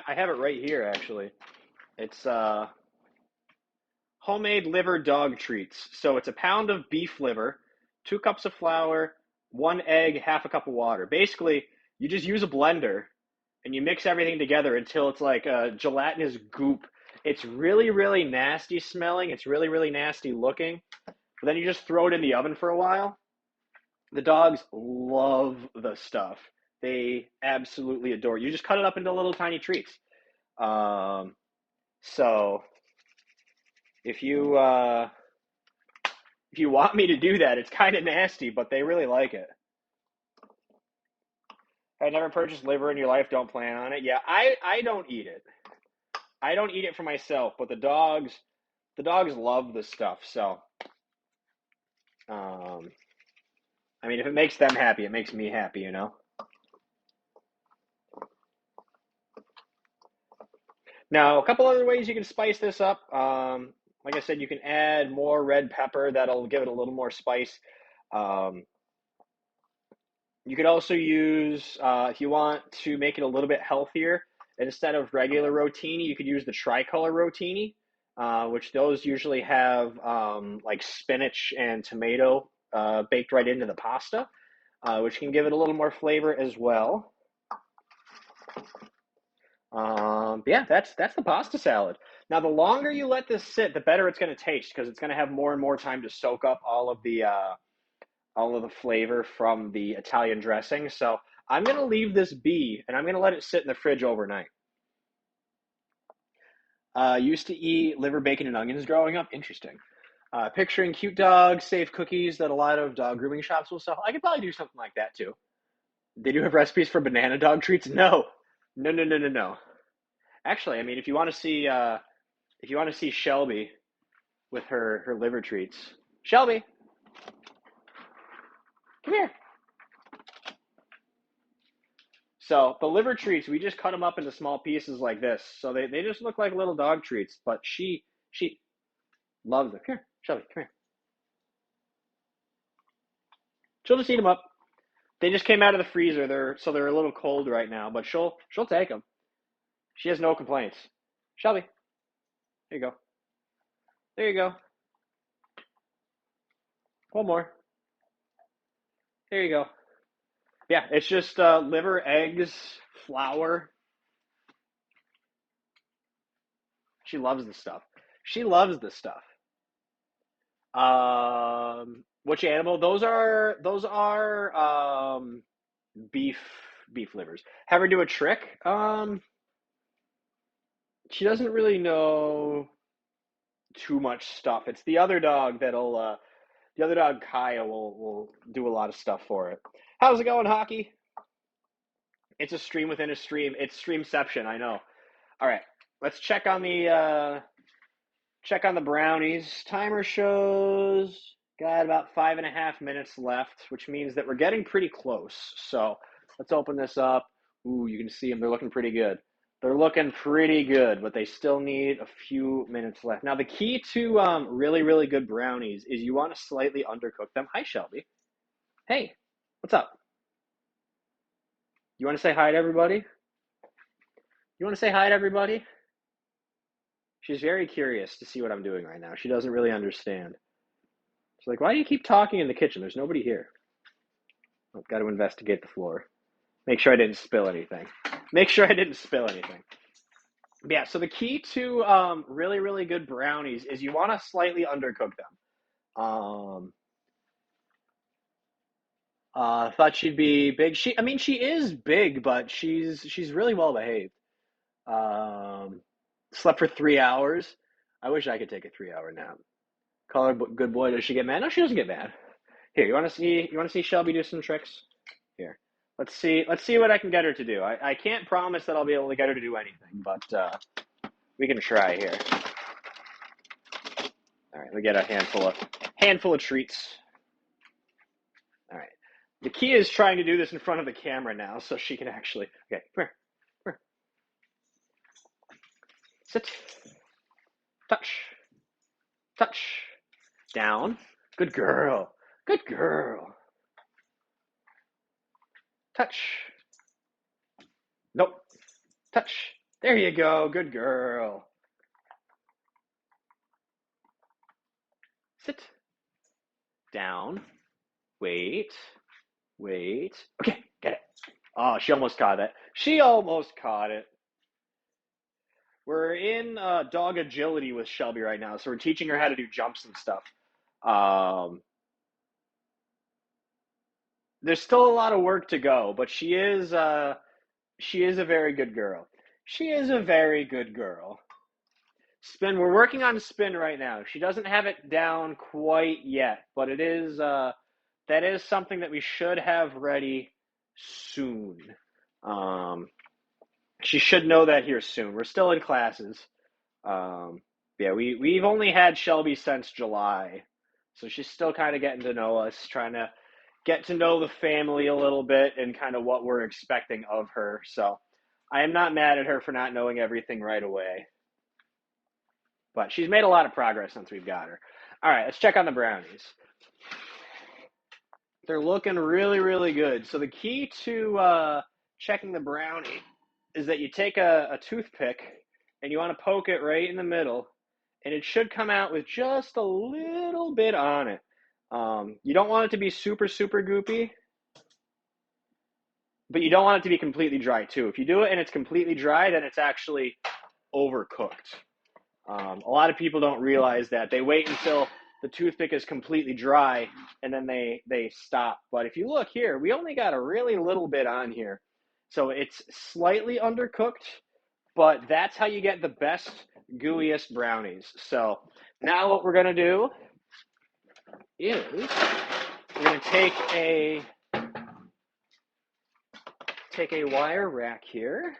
have it right here. Actually, it's homemade liver dog treats. So it's a pound of beef liver, 2 cups of flour, 1 egg, half a cup of water. Basically, you just use a blender and you mix everything together until it's like a gelatinous goop. It's really, really nasty smelling. It's really, really nasty looking. But then you just throw it in the oven for a while. The dogs love the stuff. They absolutely adore it. You just cut it up into little tiny treats. So if you want me to do that, it's kind of nasty, but they really like it. Have never purchased liver in your life? Don't plan on it. Yeah, I don't eat it. I don't eat it for myself, but the dogs love the stuff. So, um, I mean, if it makes them happy, it makes me happy, you know. Now, a couple other ways you can spice this up. Like I said, you can add more red pepper. That'll give it a little more spice. Um, you could also use, if you want to make it a little bit healthier, instead of regular rotini, you could use the tricolor rotini, which those usually have like spinach and tomato baked right into the pasta, which can give it a little more flavor as well. Yeah, that's the pasta salad. Now, the longer you let this sit, the better it's going to taste because it's going to have more and more time to soak up all of the flavor from the Italian dressing. So I'm going to leave this be, and I'm going to let it sit in the fridge overnight. Used to eat liver, bacon, and onions growing up. Interesting. Picturing cute dogs, safe cookies that a lot of dog grooming shops will sell. I could probably do something like that too. They do have recipes for banana dog treats. No, no, no, no, no, no. Actually, I mean, if you want to see Shelby with her liver treats, Shelby, come here. So the liver treats, we just cut them up into small pieces like this. So they just look like little dog treats, but she loves them. Here, Shelby, come here. She'll just eat them up. They just came out of the freezer. They're a little cold right now, but she'll take them. She has no complaints. Shelby, here you go. There you go. One more. There you go. Yeah, it's just liver, eggs, flour. She loves this stuff. She loves this stuff. Which animal? Those are beef beef livers. Have her do a trick. She doesn't really know too much stuff. It's the other dog Kaya will do a lot of stuff for it. How's it going, hockey? It's a stream within a stream. It's streamception. I know. All right, let's check on the brownies. Timer shows got about 5.5 minutes left, which means that we're getting pretty close. So let's open this up. Ooh, you can see them. They're looking pretty good. They're looking pretty good, but they still need a few minutes left. Now, the key to really, really good brownies is you want to slightly undercook them. Hi, Shelby. Hey, what's up? You want to say hi to everybody? You want to say hi to everybody? She's very curious to see what I'm doing right now. She doesn't really understand. She's like, why do you keep talking in the kitchen? There's nobody here. I've got to investigate the floor. Make sure I didn't spill anything. Make sure I didn't spill anything. Yeah, so the key to really, really good brownies is you want to slightly undercook them. Thought she'd be big. I mean, she is big, but she's really well behaved. Um, Slept for 3 hours. I wish I could take a 3 hour nap. Call her good boy. Does she get mad? No, she doesn't get mad. Here, you want to see? You want to see Shelby do some tricks? Here, let's see. Let's see what I can get her to do. I can't promise that I'll be able to get her to do anything, but we can try here. All right, we get a handful of treats. All right. The key is trying to do this in front of the camera now, so she can actually. Okay, come here. Come here. Sit. Touch. Touch. Down. Good girl. Good girl. Touch. Nope. Touch. There you go. Good girl. Sit. Down. Wait. Wait. Okay, get it. Oh, she almost caught it. She almost caught it. We're in dog agility with Shelby right now, so we're teaching her how to do jumps and stuff. Um, there's still a lot of work to go, but she is a very good girl. She is a very good girl. Spin. We're working on spin right now. She doesn't have it down quite yet, but it is that is something that we should have ready soon. Um, she should know that here soon. We're still in classes. Um, yeah, we've only had Shelby since July, so she's still kind of getting to know us, trying to get to know the family a little bit and kind of what we're expecting of her. So I am not mad at her for not knowing everything right away. But she's made a lot of progress since we've got her. All right, let's check on the brownies. They're looking really, really good. So the key to checking the brownie is that you take a toothpick and you want to poke it right in the middle, and it should come out with just a little bit on it. You don't want it to be super, super goopy, but you don't want it to be completely dry too. If you do it and it's completely dry, then it's actually overcooked. A lot of people don't realize that. They wait until the toothpick is completely dry and then they stop. But if you look here, we only got a really little bit on here. So it's slightly undercooked, but that's how you get the best, gooeyest brownies. So now what we're going to do is we're going to take a wire rack here,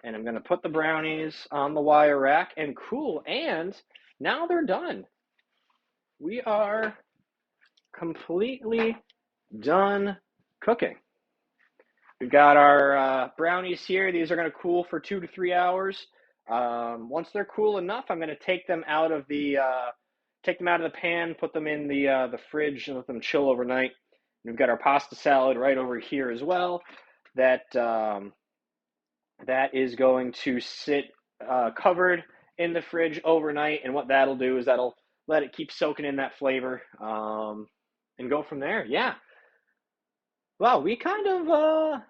and I'm going to put the brownies on the wire rack and cool, and now they're done. We are completely done cooking. We've got our brownies here. These are going to cool for 2 to 3 hours. Once they're cool enough, I'm going to take them out of the pan, put them in the fridge, and let them chill overnight. We've got our pasta salad right over here as well. That is going to sit covered in the fridge overnight, and what that'll do is that'll let it keep soaking in that flavor, and go from there. Yeah. Wow, we kind of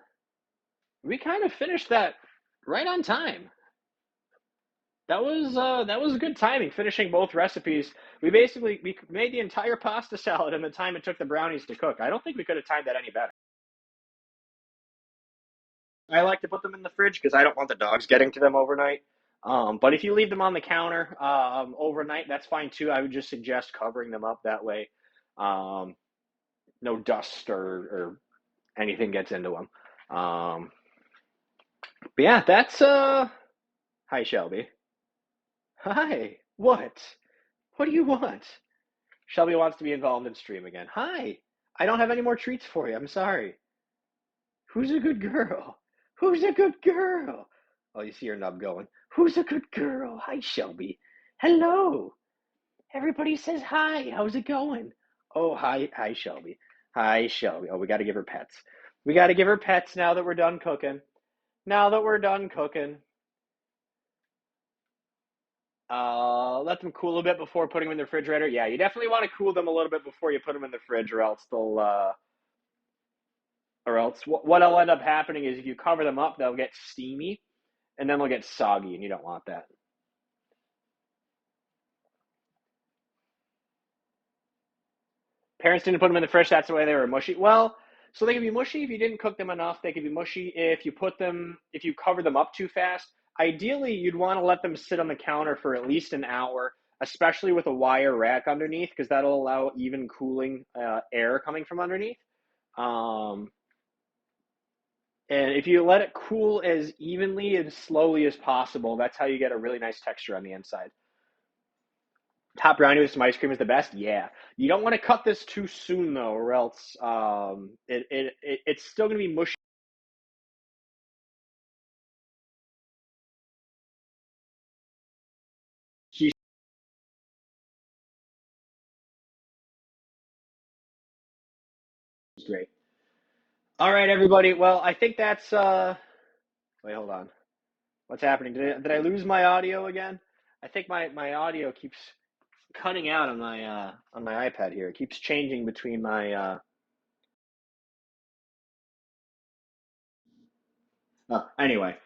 finished that right on time. That was good timing, finishing both recipes. We made the entire pasta salad in the time it took the brownies to cook. I don't think we could have timed that any better. I like to put them in the fridge because I don't want the dogs getting to them overnight. But if you leave them on the counter overnight, that's fine too. I would just suggest covering them up that way. Um, no dust or anything gets into them. But yeah, that's hi Shelby. Hi. What? What do you want? Shelby wants to be involved in stream again. Hi. I don't have any more treats for you. I'm sorry. Who's a good girl? Who's a good girl? Oh, you see your nub going. Who's a good girl? Hi, Shelby. Hello. Everybody says hi. How's it going? Oh, hi, Shelby. Hi, Shelby. Oh, we got to give her pets. We got to give her pets now that we're done cooking. Now that we're done cooking. Let them cool a bit before putting them in the refrigerator. Yeah, you definitely want to cool them a little bit before you put them in the fridge, or else what'll end up happening is if you cover them up, they'll get steamy, and then they'll get soggy, and you don't want that. Parents didn't put them in the fridge. That's the way they were mushy. Well, so they can be mushy if you didn't cook them enough. They can be mushy if you cover them up too fast. Ideally, you'd want to let them sit on the counter for at least an hour, especially with a wire rack underneath, because that'll allow even cooling air coming from underneath. Um, and if you let it cool as evenly and slowly as possible, that's how you get a really nice texture on the inside. Top brownie with some ice cream is the best. Yeah, you don't want to cut this too soon though, or else it's still gonna be mushy. She's great. All right, everybody. Well, I think that's. Wait, hold on. What's happening? Did I lose my audio again? I think my audio keeps cutting out on my iPad here. It keeps changing between my. Anyway.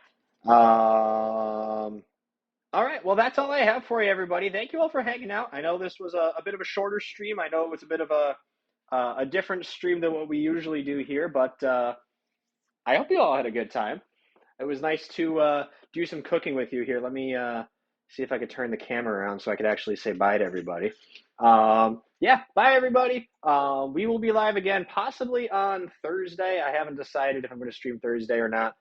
All right. Well, that's all I have for you, everybody. Thank you all for hanging out. I know this was a bit of a shorter stream. I know it was a bit of a different stream than what we usually do here, but I hope you all had a good time. It was nice to do some cooking with you here. Let me see if I could turn the camera around so I could actually say bye to everybody. Yeah, bye, everybody. We will be live again, possibly on Thursday. I haven't decided if I'm going to stream Thursday or not.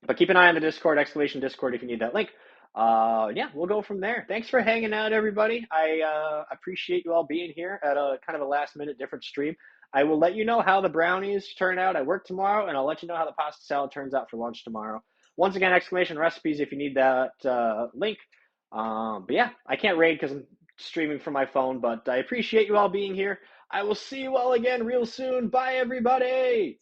But keep an eye on the Discord, exclamation Discord, if you need that link. Yeah, we'll go from there. Thanks for hanging out, everybody. I appreciate you all being here at a kind of a last minute different stream. I will let you know how the brownies turn out. I work tomorrow, and I'll let you know how the pasta salad turns out for lunch tomorrow. Once again, exclamation recipes if you need that link. But yeah, I can't raid because I'm streaming from my phone, but I appreciate you all being here. I will see you all again real soon. Bye, everybody.